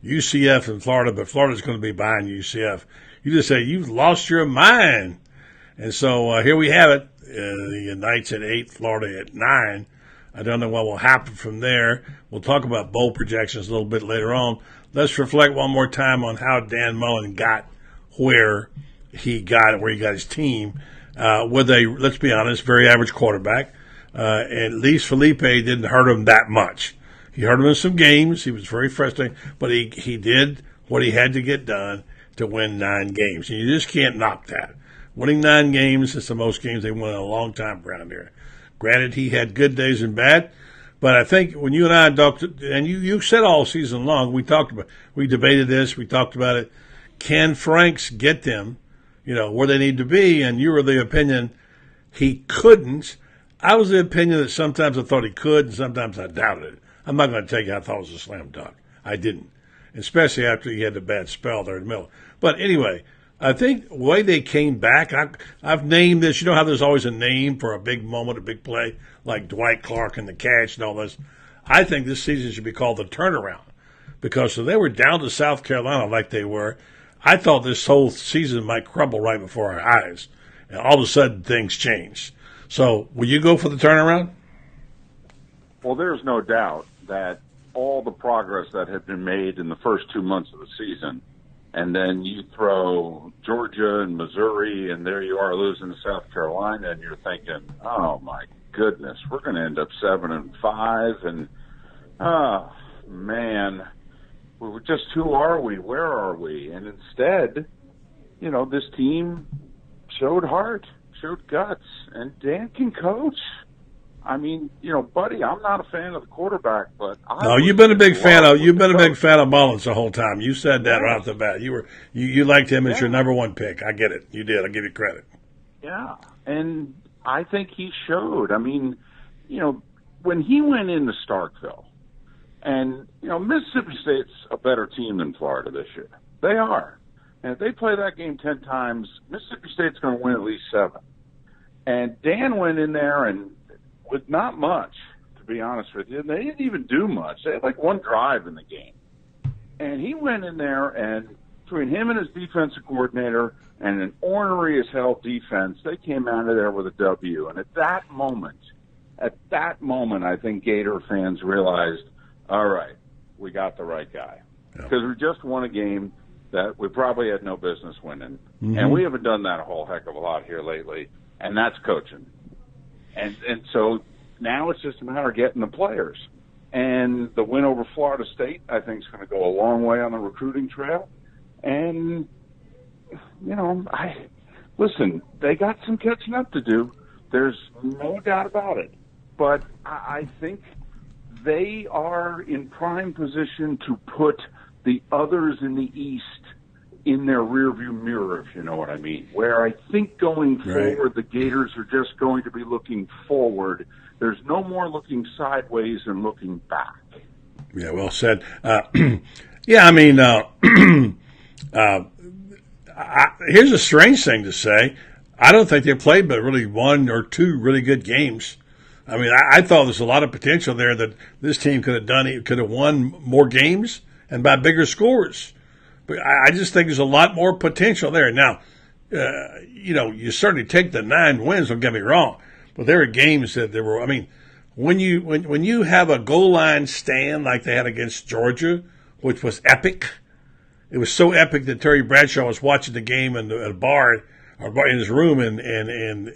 UCF and Florida, but Florida's going to be behind UCF. You just say, you've lost your mind. And so here we have it. The Knights at 8, Florida at 9. I don't know what will happen from there. We'll talk about bowl projections a little bit later on. Let's reflect one more time on how Dan Mullen got where he got his team with a, let's be honest, very average quarterback. At least Felipe didn't hurt him that much. He hurt him in some games. He was very frustrating, but he did what he had to get done to win 9 games. And you just can't knock that. Winning 9 games is the most games they won in a long time around here. Granted, he had good days and bad, but I think when you and I talked, and you said all season long, we debated this, we talked about it. Can Franks get them, where they need to be? And you were the opinion he couldn't. I was the opinion that sometimes I thought he could, and sometimes I doubted it. I'm not going to tell you I thought it was a slam dunk. I didn't, especially after he had the bad spell there in the middle. But anyway, I think the way they came back, I've named this. You know how there's always a name for a big moment, a big play, like Dwight Clark and the catch and all this. I think this season should be called the turnaround, because if they were down to South Carolina like they were, I thought this whole season might crumble right before our eyes. And all of a sudden, things changed. So, will you go for the turnaround? Well, there's no doubt that all the progress that had been made in the first 2 months of the season, and then you throw Georgia and Missouri, and there you are losing to South Carolina, and you're thinking, oh my goodness, we're going to end up 7-5, and oh man, we're just, who are we? Where are we? And instead, this team showed heart, showed guts, and Dan can coach. I mean, buddy, I'm not a fan of the quarterback, but you've been a big fan of Moulton the whole time. You said that right off the bat. You liked him as your number one pick. I get it. You did. I'll give you credit. Yeah, and I think he showed. I mean, when he went into Starkville, and Mississippi State's a better team than Florida this year. They are. And if they play that game 10 times, Mississippi State's going to win at least 7. And Dan went in there and with not much, to be honest with you. They didn't even do much. They had like one drive in the game. And he went in there, and between him and his defensive coordinator and an ornery as hell defense, they came out of there with a W. And at that moment, I think Gator fans realized, all right, we got the right guy. Because we just won a game that we probably had no business winning. Mm-hmm. And we haven't done that a whole heck of a lot here lately, and that's coaching. And so now it's just a matter of getting the players. And the win over Florida State, I think, is going to go a long way on the recruiting trail. And, listen, they got some catching up to do. There's no doubt about it. But I think they are in prime position to put the others in the East in their rearview mirror, if you know what I mean. Where I think going forward, the Gators are just going to be looking forward. There's no more looking sideways and looking back. Yeah, well said. Here's a strange thing to say. I don't think they played but really 1 or 2 really good games. I mean, I thought there's a lot of potential there that this team could have won more games and by bigger scores. But I just think there's a lot more potential there. Now, you certainly take the 9 wins, don't get me wrong, but there are games that there were, I mean, when you have a goal line stand like they had against Georgia, which was epic, it was so epic that Terry Bradshaw was watching the game in a bar in his room in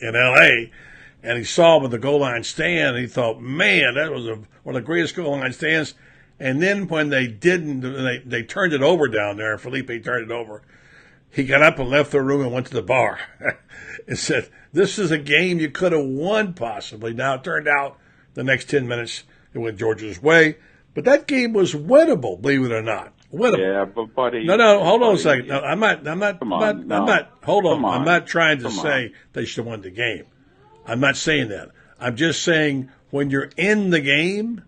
L.A., and he saw him with the goal line stand, and he thought, man, that was one of the greatest goal line stands. And then when they didn't, they turned it over down there. Felipe turned it over. He got up and left the room and went to the bar and said, this is a game you could have won possibly. Now, it turned out the next 10 minutes it went Georgia's way. But that game was winnable, believe it or not. Winnable. Yeah, but buddy. No, hold on a second. No, I'm not trying to say they should have won the game. I'm not saying that. I'm just saying when you're in the game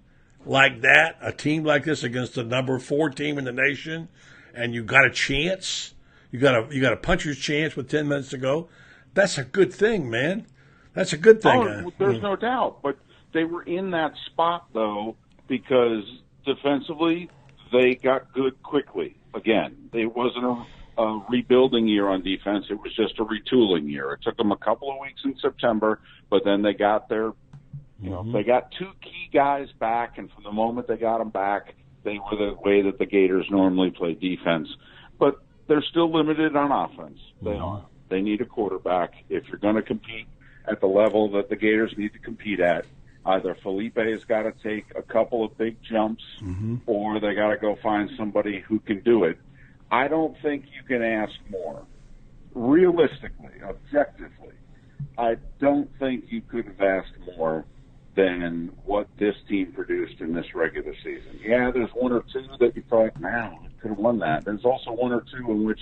like that, a team like this against the number 4 team in the nation, and you got a chance, you got a puncher's chance with 10 minutes to go, that's a good thing, man. That's a good thing. Oh, there's no doubt. But they were in that spot, though, because defensively they got good quickly. Again, it wasn't a rebuilding year on defense. It was just a retooling year. It took them a couple of weeks in September, but then they got their, they got 2 key guys back, and from the moment they got them back, they were the way that the Gators normally play defense. But they're still limited on offense. They are. They need a quarterback. If you're going to compete at the level that the Gators need to compete at, either Felipe has got to take a couple of big jumps, or they got to go find somebody who can do it. I don't think you can ask more. Realistically, objectively, I don't think you could have asked more than what this team produced in this regular season. Yeah, there's 1 or 2 that you thought, man, I could have won that. There's also 1 or 2 in which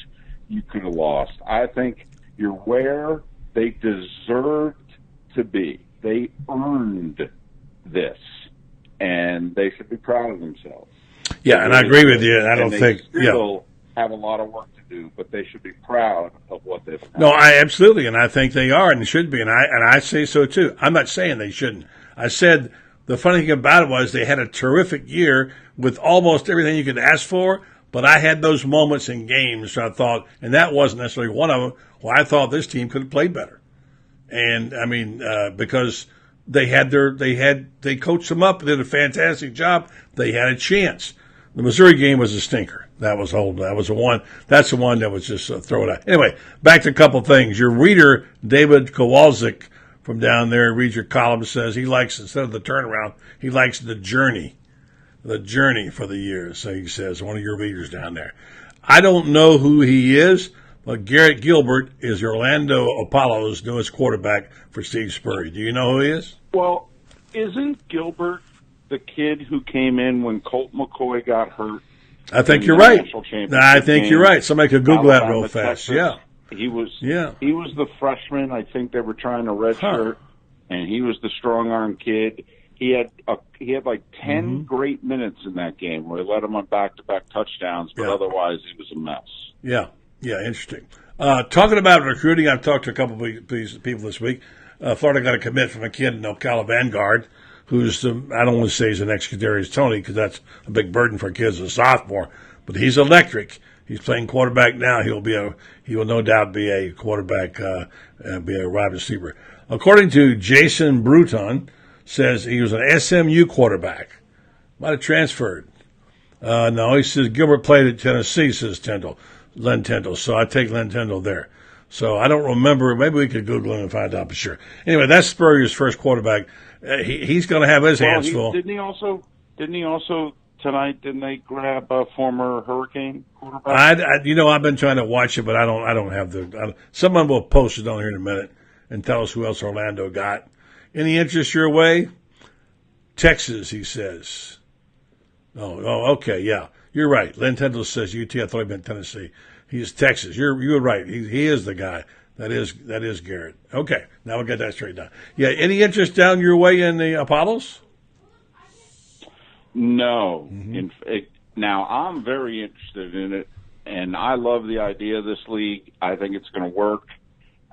you could have lost. I think you're where they deserved to be. They earned this, and they should be proud of themselves. Yeah, and I agree with you. I don't think still have a lot of work to do, but they should be proud of what they've done. No, I absolutely, and I think they are, and they should be, and I say so too. I'm not saying they shouldn't. I said the funny thing about it was they had a terrific year with almost everything you could ask for, but I had those moments in games where I thought, and that wasn't necessarily one of them, where I thought this team could have played better. And I mean, because they coached them up, did a fantastic job. They had a chance. The Missouri game was a stinker. That's the one that was just thrown out. Anyway, back to a couple things. Your reader, David Kowalczyk from down there, reads your column, says he likes, instead of the turnaround, he likes the journey for the year. So he says, one of your readers down there. I don't know who he is, Well, Garrett Gilbert is the Orlando Apollo's newest quarterback for Steve Spurrier. Do you know who he is? Well, isn't Gilbert the kid who came in when Colt McCoy got hurt? I think you're right. I think game? you're right. Somebody could Google that real fast. Texas. Yeah. He was the freshman. I think they were trying to redshirt, and he was the strong arm kid. He had like 10 great minutes in that game where he led him on back-to-back touchdowns, but otherwise he was a mess. Yeah, interesting. Talking about recruiting, I've talked to a couple of people this week. Florida got a commit from a kid in Ocala Vanguard, who's I don't want to say he's the next Kadarius Toney because that's a big burden for kids as a sophomore, but he's electric. He's playing quarterback now. He will no doubt be a quarterback, be a wide receiver. According to Jason Bruton, says he was an SMU quarterback. Might have transferred. No, he says Gilbert played at Tennessee, says Len Tyndall. So I take Len Tyndall there. So I don't remember. Maybe we could Google him and find out for sure. Anyway, that's Spurrier's first quarterback. He's going to have his hands full. Didn't he also tonight? Didn't they grab a former Hurricane quarterback? I've been trying to watch it, but I don't have someone will post it on here in a minute and tell us who else Orlando got. Any interest your way? Texas, he says. Oh, okay, yeah. You're right. Len Tyndall says UT. I thought he meant Tennessee. He's Texas. You're right. He is the guy. That is Garrett. Okay, now we'll get that straight down. Yeah, any interest down your way in the Apollos? No. Now, I'm very interested in it, and I love the idea of this league. I think it's going to work.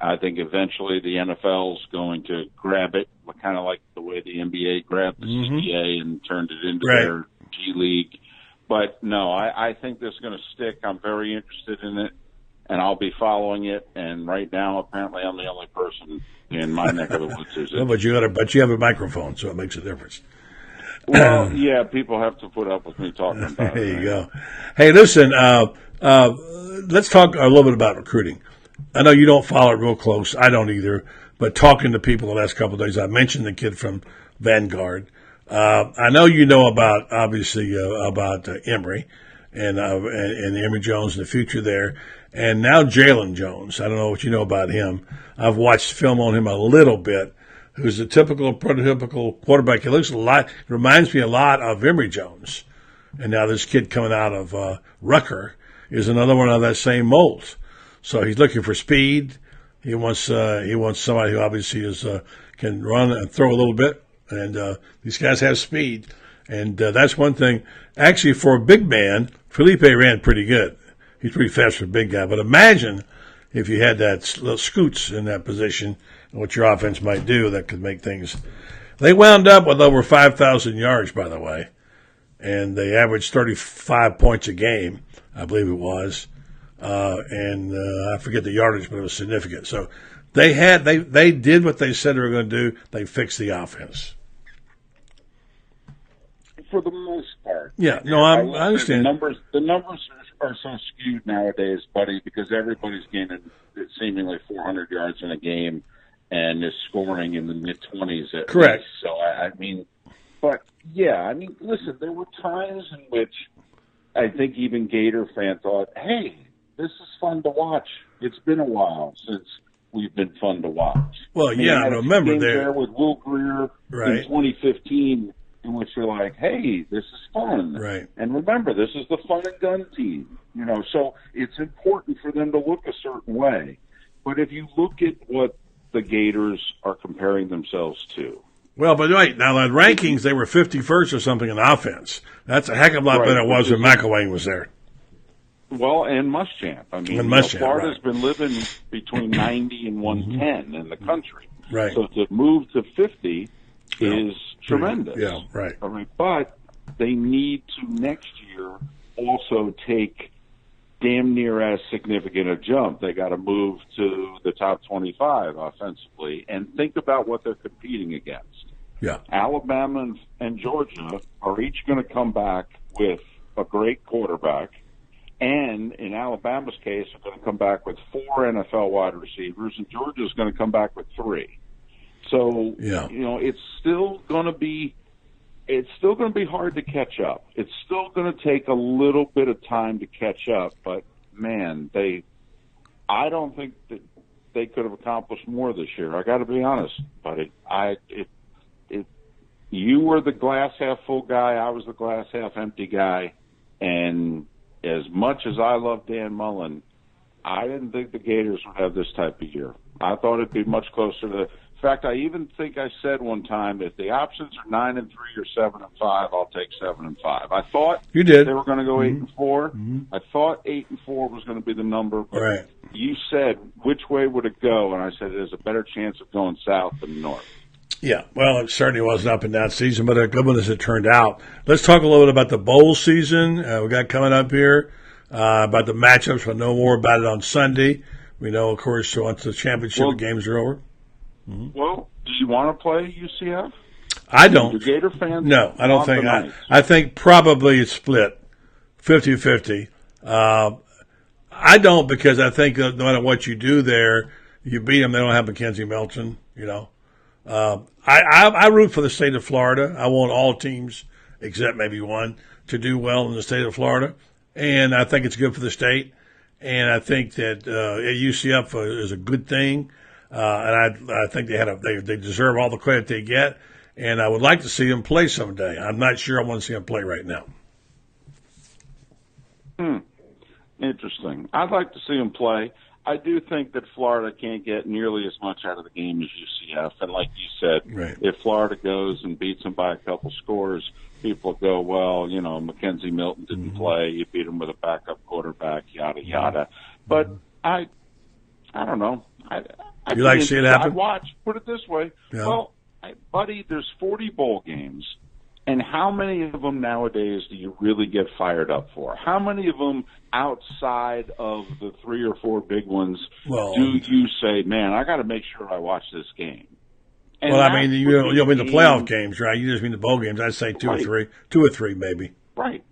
I think eventually the NFL's going to grab it, kind of like the way the NBA grabbed the CBA and turned it into their G League. But no, I think this is going to stick. I'm very interested in it, and I'll be following it. And right now, apparently, I'm the only person in my neck of the woods who's well, but you have a microphone, so it makes a difference. Well, yeah, people have to put up with me talking about it. There you go. Hey, listen, let's talk a little bit about recruiting. I know you don't follow it real close. I don't either. But talking to people the last couple of days, I mentioned the kid from Vanguard. I know you know about, obviously, about Emory and Emory Jones and the future there. And now Jalen Jones. I don't know what you know about him. I've watched film on him a little bit. Who's a prototypical quarterback. He looks reminds me a lot of Emory Jones. And now this kid coming out of Rucker is another one of that same mold. So he's looking for speed. He wants somebody who obviously can run and throw a little bit. And these guys have speed. And that's one thing. Actually, for a big man, Felipe ran pretty good. He's pretty fast for a big guy. But imagine if you had that little scoots in that position and what your offense might do that could make things. They wound up with over 5,000 yards, by the way. And they averaged 35 points a game, I believe it was. I forget the yardage, but it was significant. So they did what they said they were going to do. They fixed the offense. For the most part. Yeah, no, I understand. The numbers are so skewed nowadays, buddy, because everybody's gaining seemingly 400 yards in a game and is scoring in the mid-20s. Correct. Least. So, listen, there were times in which I think even Gator fan thought, hey, this is fun to watch. It's been a while since we've been fun to watch. Well, I remember there with Will Greer in 2015 in which you're like, hey, this is fun. Right. And remember, this is the fun and gun team. So it's important for them to look a certain way. But if you look at what the Gators are comparing themselves to. Well, but right, now the rankings, they were 51st or something in offense. That's a heck of a lot better than it was when McElwain was there. Well, and Muschamp. I mean, Florida's been living between 90 and 110 in the country. Right. So to move to 50 is tremendous. Yeah, right. I mean, but they need to next year also take damn near as significant a jump. They got to move to the top 25 offensively and think about what they're competing against. Yeah. Alabama and Georgia are each going to come back with a great quarterback. And in Alabama's case, they're going to come back with 4 NFL wide receivers, and Georgia's going to come back with 3. So, it's still going to be hard to catch up. It's still going to take a little bit of time to catch up, but man, they I don't think that they could have accomplished more this year. I got to be honest, buddy. You were the glass half full guy. I was the glass half empty guy. And as much as I love Dan Mullen, I didn't think the Gators would have this type of year. I thought it'd be much closer to. In fact, I even think I said one time, if the options are 9-3 or 7-5, I'll take 7-5. I thought you did. They were going to go 8-4. Mm-hmm. I thought 8-4 was going to be the number. But right. You said which way would it go, and I said there's a better chance of going south than north. Yeah, well, it certainly was an up-and-down season, but a good one as it turned out. Let's talk a little bit about the bowl season we got coming up here, about the matchups. We'll know more about it on Sunday. We know, of course, once the championship games are over. Mm-hmm. Well, do you want to play UCF? I don't. Do Gator fans? No, I don't think. I think probably it's split 50-50. I don't, because I think no matter what you do there, you beat them. They don't have Mackenzie Moulton, you know. I root for the state of Florida. I want all teams, except maybe one, to do well in the state of Florida. And I think it's good for the state. And I think that UCF is a good thing. And I think they deserve all the credit they get. And I would like to see them play someday. I'm not sure I want to see them play right now. Interesting. I'd like to see them play. I do think that Florida can't get nearly as much out of the game as UCF. And like you said, right. If Florida goes and beats them by a couple scores, people go, well, you know, Mackenzie Moulton didn't play. You beat him with a backup quarterback, yada, yada. But I don't know. You like to see it happen? I'd watch. Put it this way. Yeah. Well, buddy, there's 40 bowl games. And how many of them nowadays do you really get fired up for? How many of them outside of the 3 or 4 big ones do you say, man, I got to make sure I watch this game? And well, I mean, you don't mean the playoff games, right? You just mean the bowl games. I'd say two or three maybe. Right.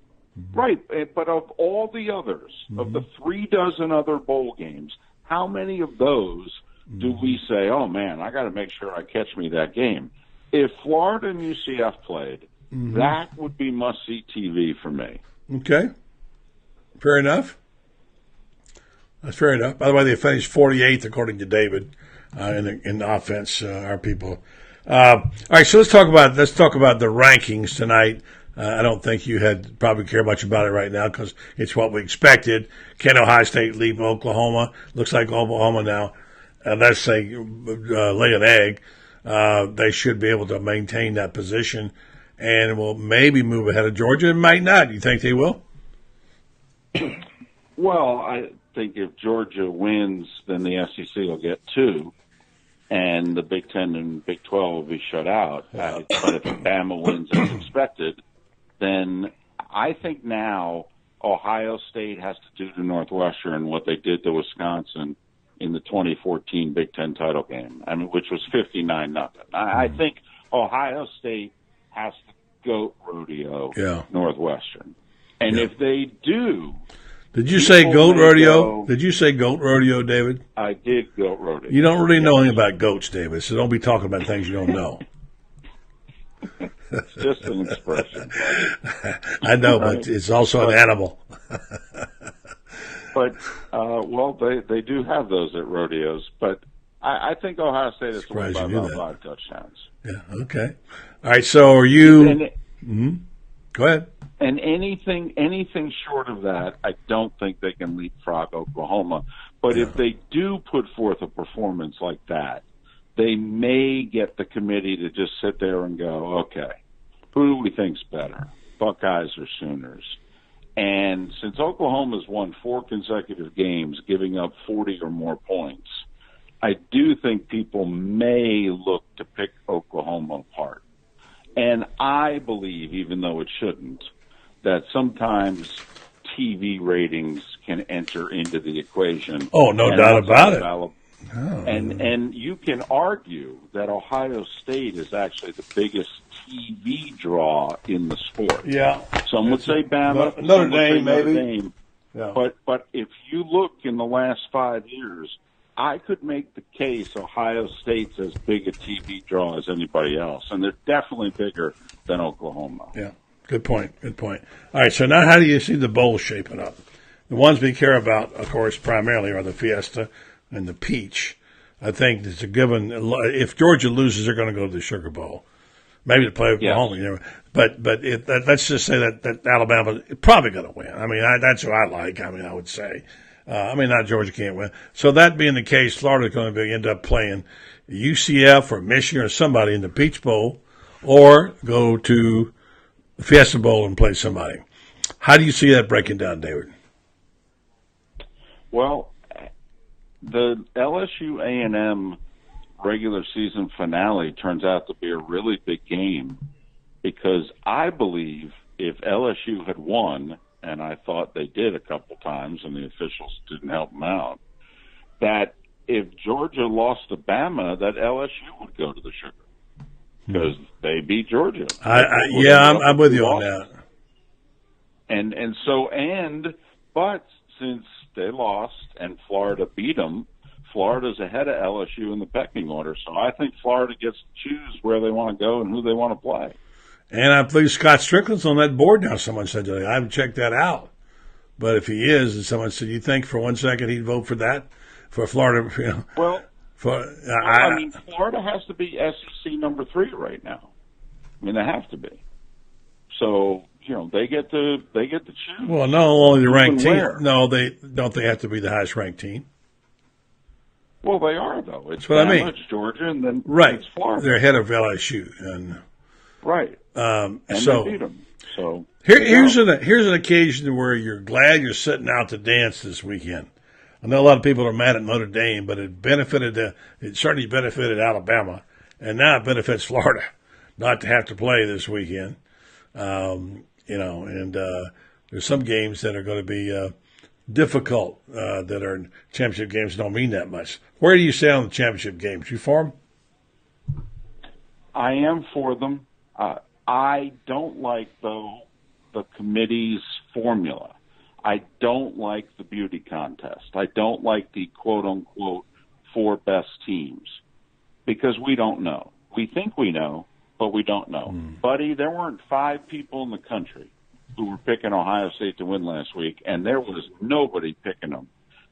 Right. But of all the others, of the 3 dozen other bowl games, how many of those do we say, oh, man, I got to make sure I catch me that game? If Florida and UCF played, that would be must-see TV for me. Okay. Fair enough. That's fair enough. By the way, they finished 48th, according to David, in the offense, our people. All right, so let's talk about the rankings tonight. I don't think you had probably care much about it right now because it's what we expected. Can Ohio State leave Oklahoma? Looks like Oklahoma now, unless they lay an egg, they should be able to maintain that position and will maybe move ahead of Georgia. It might not. You think they will? Well, I think if Georgia wins, then the SEC will get 2, and the Big Ten and Big 12 will be shut out. But if Bama wins as expected, then I think now Ohio State has to do to Northwestern what they did to Wisconsin in the 2014 Big Ten title game, which was 59-0. I think Ohio State has to goat rodeo Northwestern. And if they do... Did you say goat rodeo? Did you say goat rodeo, David? I did goat rodeo. You don't really know anything about goats, David, so don't be talking about things you don't know. It's just an expression. I know, but it's also an animal. But, they do have those at rodeos. But I think Ohio State is won by about 5 touchdowns. Yeah, okay. All right, so are you... Go ahead. And anything short of that, I don't think they can leapfrog Oklahoma. But if they do put forth a performance like that, they may get the committee to just sit there and go, okay, who do we think's better, Buckeyes or Sooners? And since Oklahoma's won 4 consecutive games, giving up 40 or more points, I do think people may look to pick Oklahoma apart. And I believe, even though it shouldn't, that sometimes TV ratings can enter into the equation. Oh, no doubt about it. And you can argue that Ohio State is actually the biggest TV draw in the sport. Yeah. Some would say Bama. Notre Dame, maybe. Yeah. But if you look in the last 5 years, I could make the case Ohio State's as big a TV draw as anybody else, and they're definitely bigger than Oklahoma. Yeah, good point. All right, so now how do you see the bowl shaping up? The ones we care about, of course, primarily are the Fiesta and the Peach. I think it's a given. If Georgia loses, they're going to go to the Sugar Bowl. Maybe to play Oklahoma, you know. But let's just say that Alabama is probably going to win. I mean, that's who I like. I mean, I would say. Not Georgia can't win. So that being the case, Florida's going to end up playing UCF or Michigan or somebody in the Peach Bowl, or go to the Fiesta Bowl and play somebody. How do you see that breaking down, David? Well, the LSU A&M regular season finale turns out to be a really big game, because I believe if LSU had won, and I thought they did a couple times and the officials didn't help them out, that if Georgia lost to Bama, that LSU would go to the Sugar, because they beat Georgia. I'm with you on that. But since they lost and Florida beat them, Florida's ahead of LSU in the pecking order. So I think Florida gets to choose where they want to go and who they want to play. And I believe Scott Strickland's on that board now, someone said today. I haven't checked that out. But if he is, and someone said, you think for 1 second he'd vote for that? For Florida? You know, well, Florida has to be SEC number 3 right now. I mean, they have to be. So, you know, they get to choose. Well, not only the ranked team. No, they have to be the highest ranked team. Well, they are, though. It's what I mean. It's Georgia, and then it's Florida. They're ahead of LSU, and and so they beat them. So here's an occasion where you're glad you're sitting out to dance this weekend. I know a lot of people are mad at Notre Dame, but it certainly benefited Alabama, and now it benefits Florida not to have to play this weekend. There's some games that are going to be difficult that are championship games don't mean that much. Where do you stand on the championship games? You for them? I am for them. I don't like, though, the committee's formula. I don't like the beauty contest. I don't like the quote-unquote 4 best teams, because we don't know. We think we know, but we don't know. Buddy, there weren't 5 people in the country who were picking Ohio State to win last week, and there was nobody picking them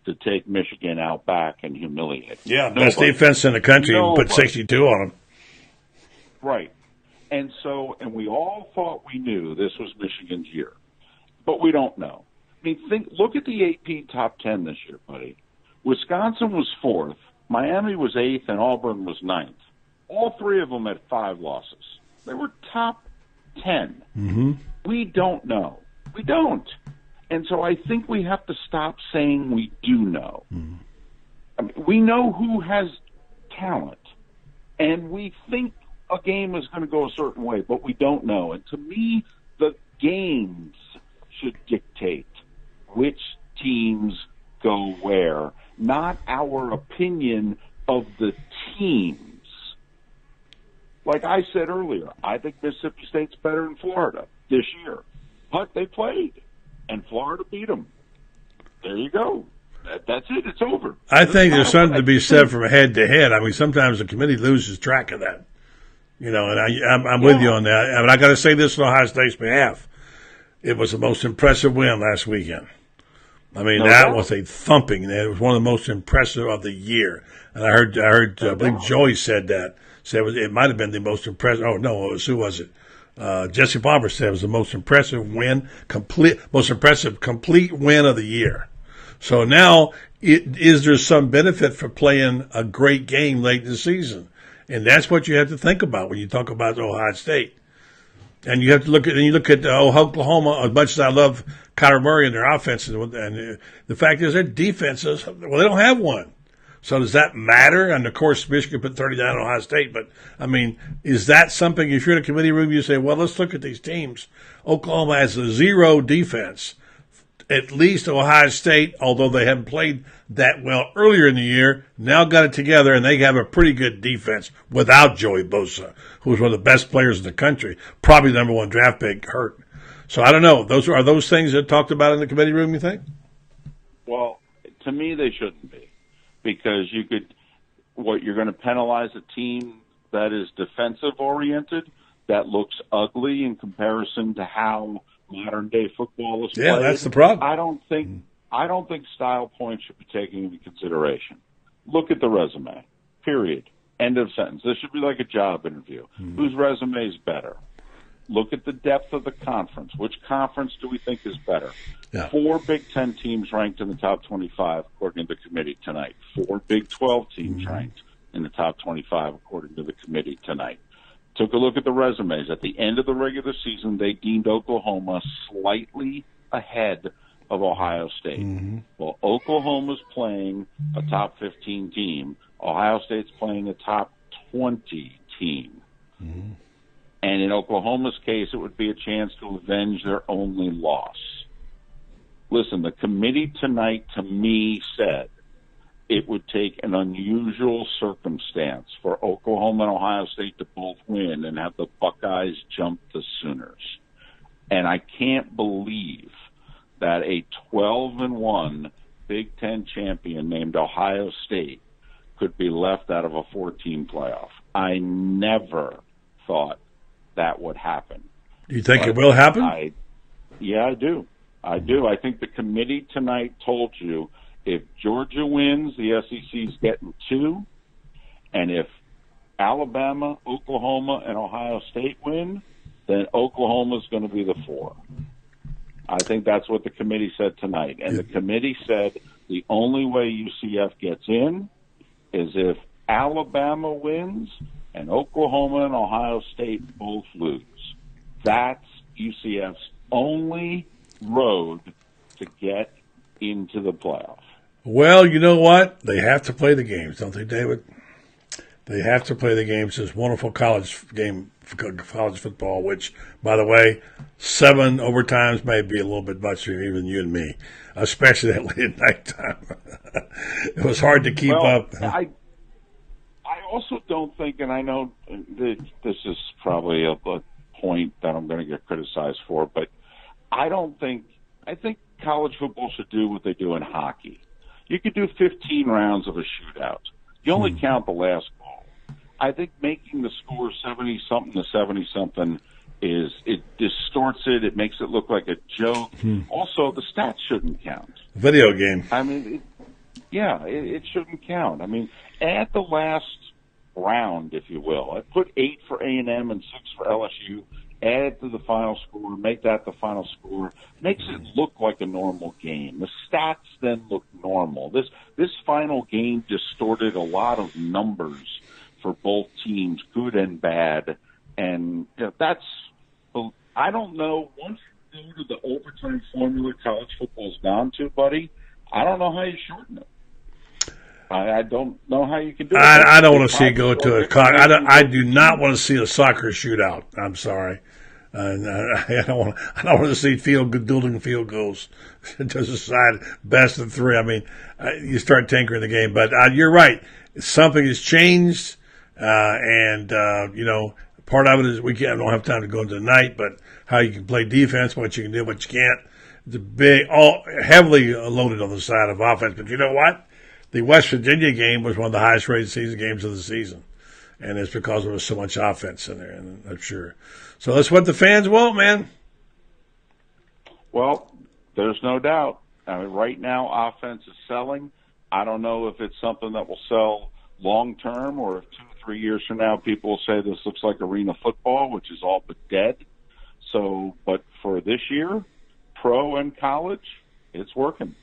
to take Michigan out back and humiliate. Yeah, best defense in the country, and put 62 on them. Right. And we all thought we knew this was Michigan's year, but we don't know. I mean, look at the AP top 10 this year, buddy. Wisconsin was 4th, Miami was 8th, and Auburn was 9th. All 3 of them had 5 losses. They were top 10. Mm-hmm. We don't know. We don't. And so I think we have to stop saying we do know. Mm-hmm. I mean, we know who has talent, and we think a game is going to go a certain way, but we don't know. And to me, the games should dictate which teams go where, not our opinion of the teams. Like I said earlier, I think Mississippi State's better than Florida this year. But they played, and Florida beat them. There you go. That's it. It's over. I think there's something to be said from head to head. I mean, sometimes the committee loses track of that. You know, and I'm with you on that. I mean, I got to say this on Ohio State's behalf. It was the most impressive win last weekend. I mean, that was a thumping. It was one of the most impressive of the year. And I heard I believe Joey said that. Said it might have been the most impressive. Oh, no, who was it? Jesse Palmer said it was the most impressive win, complete win of the year. So now, is there some benefit for playing a great game late in the season? And that's what you have to think about when you talk about Ohio State. And you have to look at Oklahoma. As much as I love Kyler Murray and their offense, and the fact is their defenses, well, they don't have one. So does that matter? And of course, Michigan put 39 on Ohio State. But I mean, is that something? If you're in a committee room, you say, well, let's look at these teams. Oklahoma has a 0 defense. At least Ohio State, although they haven't played that well earlier in the year, now got it together, and they have a pretty good defense without Joey Bosa, who was one of the best players in the country, probably the number 1 draft pick, hurt. So I don't know. Are those things that talked about in the committee room, you think? Well, to me, they shouldn't be, because you're going to penalize a team that is defensive-oriented, that looks ugly in comparison to how modern-day football is played. Yeah, that's the problem. I don't think I don't think style points should be taken into consideration. Look at the resume, period. End of sentence. This should be like a job interview. Whose resume is better? Look at the depth of the conference. Which conference do we think is better? Yeah. 4 Big Ten teams ranked in the top 25, according to the committee tonight. 4 Big 12 teams ranked in the top 25, according to the committee tonight. Took a look at the resumes. At the end of the regular season, they deemed Oklahoma slightly ahead of Ohio State. Well, Oklahoma's playing a top 15 team. Ohio State's playing a top 20 team. And in Oklahoma's case, it would be a chance to avenge their only loss. Listen, the committee tonight, to me, said it would take an unusual circumstance for Oklahoma and Ohio State to both win and have the Buckeyes jump the Sooners. And I can't believe that a 12-1 Big Ten champion named Ohio State could be left out of a 14 playoff. I never thought that would happen. Do you think it will happen? Yeah, I do. I do. I think the committee tonight told you if Georgia wins, the SEC's getting 2, and if Alabama, Oklahoma, and Ohio State win, then Oklahoma's going to be the 4. I think that's what the committee said tonight. And the committee said the only way UCF gets in is if Alabama wins and Oklahoma and Ohio State both lose. That's UCF's only road to get into the playoff. Well, you know what? They have to play the games, don't they, David? They have to play the games. This wonderful college football, which, by the way, 7 overtimes may be a little bit much for even you and me, especially that late at night time. It was hard to keep up. I also don't think, and I know this is probably a point that I'm going to get criticized for, but I think college football should do what they do in hockey. You could do 15 rounds of a shootout. You only count the last ball. I think making the score 70-something to 70-something it distorts it. It makes it look like a joke. Also, the stats shouldn't count. Video game. I mean, it shouldn't count. I mean, add the last round, if you will. I put 8 for A&M and 6 for LSU. Add it to the final score. Make that the final score. Makes it look like a normal game. The stats then look normal. This final game distorted a lot of numbers for both teams, good and bad. And that's, I don't know, once you go to the overtime formula college football's gone to, buddy, I don't know how you shorten it. I don't know how you can do it. I don't want to see it go to a clock. I do not want to see a soccer shootout. I'm sorry. I don't want to see building field goals to decide best of 3. I mean, you start tinkering the game, but you're right. Something has changed, and part of it is we don't have time to go into the night, but how you can play defense, what you can do, what you can't. It's a big, all heavily loaded on the side of offense. But you know what? The West Virginia game was one of the highest rated season games of the season. And it's because there was so much offense in there, and I'm sure. So that's what the fans want, man. Well, there's no doubt. I mean, right now, offense is selling. I don't know if it's something that will sell long-term or if 2 or 3 years from now people will say this looks like arena football, which is all but dead. So, but for this year, pro and college, it's working.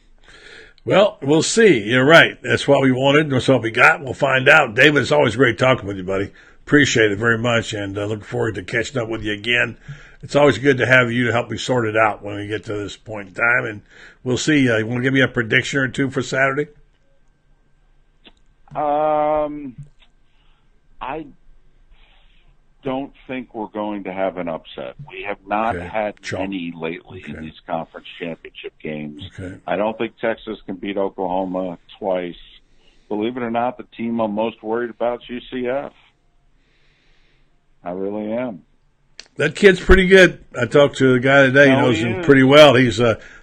Well, we'll see. You're right. That's what we wanted. That's what we got. We'll find out. David, it's always great talking with you, buddy. Appreciate it very much, and look forward to catching up with you again. It's always good to have you to help me sort it out when we get to this point in time, and we'll see. You want to give me a prediction or 2 for Saturday? I don't think we're going to have an upset. We have not had many lately in these conference championship games. I don't think Texas can beat Oklahoma twice. Believe it or not, the team I'm most worried about is UCF. I really am. That kid's pretty good. I talked to a guy today who knows him pretty well. He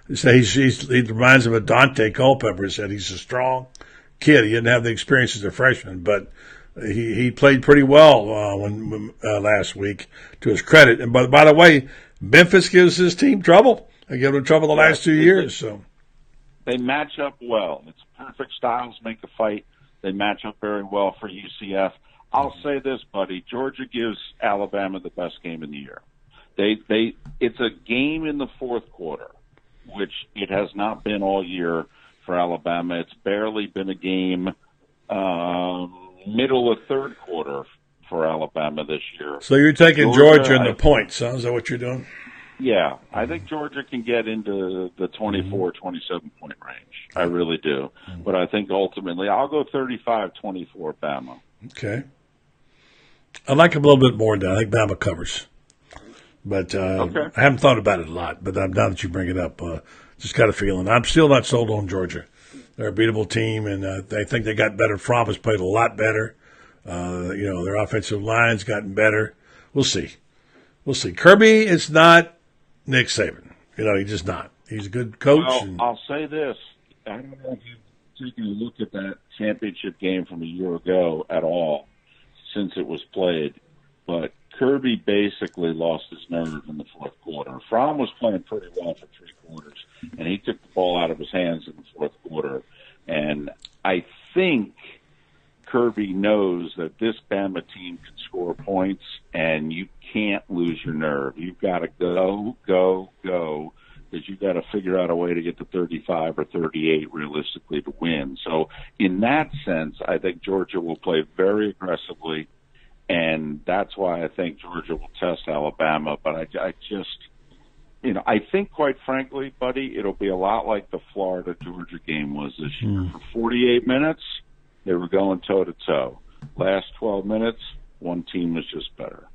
reminds him of Dante Culpepper. He said he's a strong kid. He didn't have the experience as a freshman, but he played pretty well last week, to his credit. And by the way, Memphis gives his team trouble. They give them trouble the last 2 years. So They match up well. It's perfect styles make a fight. They match up very well for UCF. I'll say this, buddy. Georgia gives Alabama the best game of the year. It's a game in the fourth quarter, which it has not been all year for Alabama. It's barely been a game middle of third quarter for Alabama this year. So you're taking Georgia in the points, huh? Is that what you're doing? Yeah, I think Georgia can get into the 24, 27-point range. I really do. But I think ultimately I'll go 35-24 Bama. Okay. I like a little bit more than that. I think Bama covers. But okay. I haven't thought about it a lot, but now that you bring it up, just got a feeling. I'm still not sold on Georgia. They're a beatable team, and I think they got better. Fromm has played a lot better. Their offensive line's gotten better. We'll see. Kirby is not Nick Saban. He's just not. He's a good coach. Well, I'll say this. I don't know if you've taken a look at that championship game from a year ago at all since it was played, but Kirby basically lost his nerve in the fourth quarter. Fromm was playing pretty well for three quarters, and he took the ball out of his hands in the fourth quarter. And I think Kirby knows that this Bama team can score points, and you can't lose your nerve. You've got to go, because you've got to figure out a way to get to 35 or 38 realistically to win. So in that sense, I think Georgia will play very aggressively, and that's why I think Georgia will test Alabama. But I just, I think, quite frankly, buddy, it'll be a lot like the Florida-Georgia game was this year. For 48 minutes, they were going toe-to-toe. Last 12 minutes, one team was just better.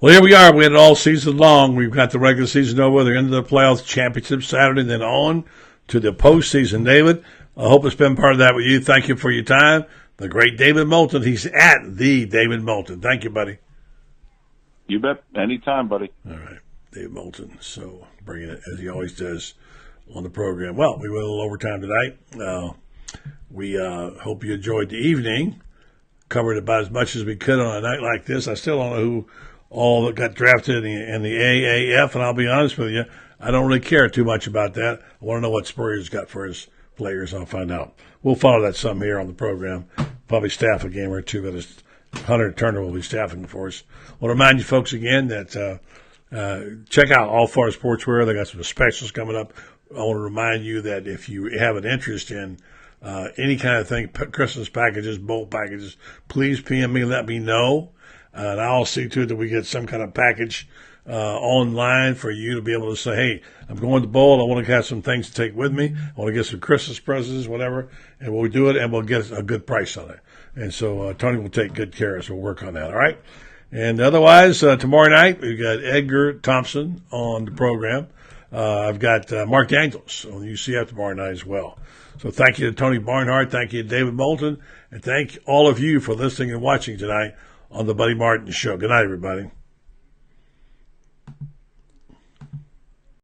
Well, here we are. We had it all season long. We've got the regular season over. They're into the playoffs, championship Saturday, then on to the postseason. David, I hope it's been part of that with you. Thank you for your time. The great David Moulton. He's at the David Moulton. Thank you, buddy. You bet. Anytime, buddy. All right. David Moulton. So bringing it, as he always does, on the program. Well, we went a little overtime tonight. We hope you enjoyed the evening. Covered about as much as we could on a night like this. I still don't know who all that got drafted in the AAF, and I'll be honest with you, I don't really care too much about that. I want to know what Spurrier's got for his players. I'll find out. We'll follow that some here on the program. Probably staff a game or two, but Hunter Turner will be staffing for us. I want to remind you folks again that check out All Florida Sportswear. They got some specials coming up. I want to remind you that if you have an interest in any kind of thing, Christmas packages, bolt packages, please PM me, let me know. And I'll see to it that we get some kind of package online for you to be able to say, hey, I'm going to bowl. I want to have some things to take with me. I want to get some Christmas presents, whatever. And we'll do it, and we'll get a good price on it. And so Tony will take good care of us. We'll work on that, all right? And otherwise, tomorrow night, we've got Edgar Thompson on the program. I've got Mark Daniels on UCF tomorrow night as well. So thank you to Tony Barnhart. Thank you to David Moulton. And thank all of you for listening and watching tonight on the Buddy Martin Show. Good night, everybody.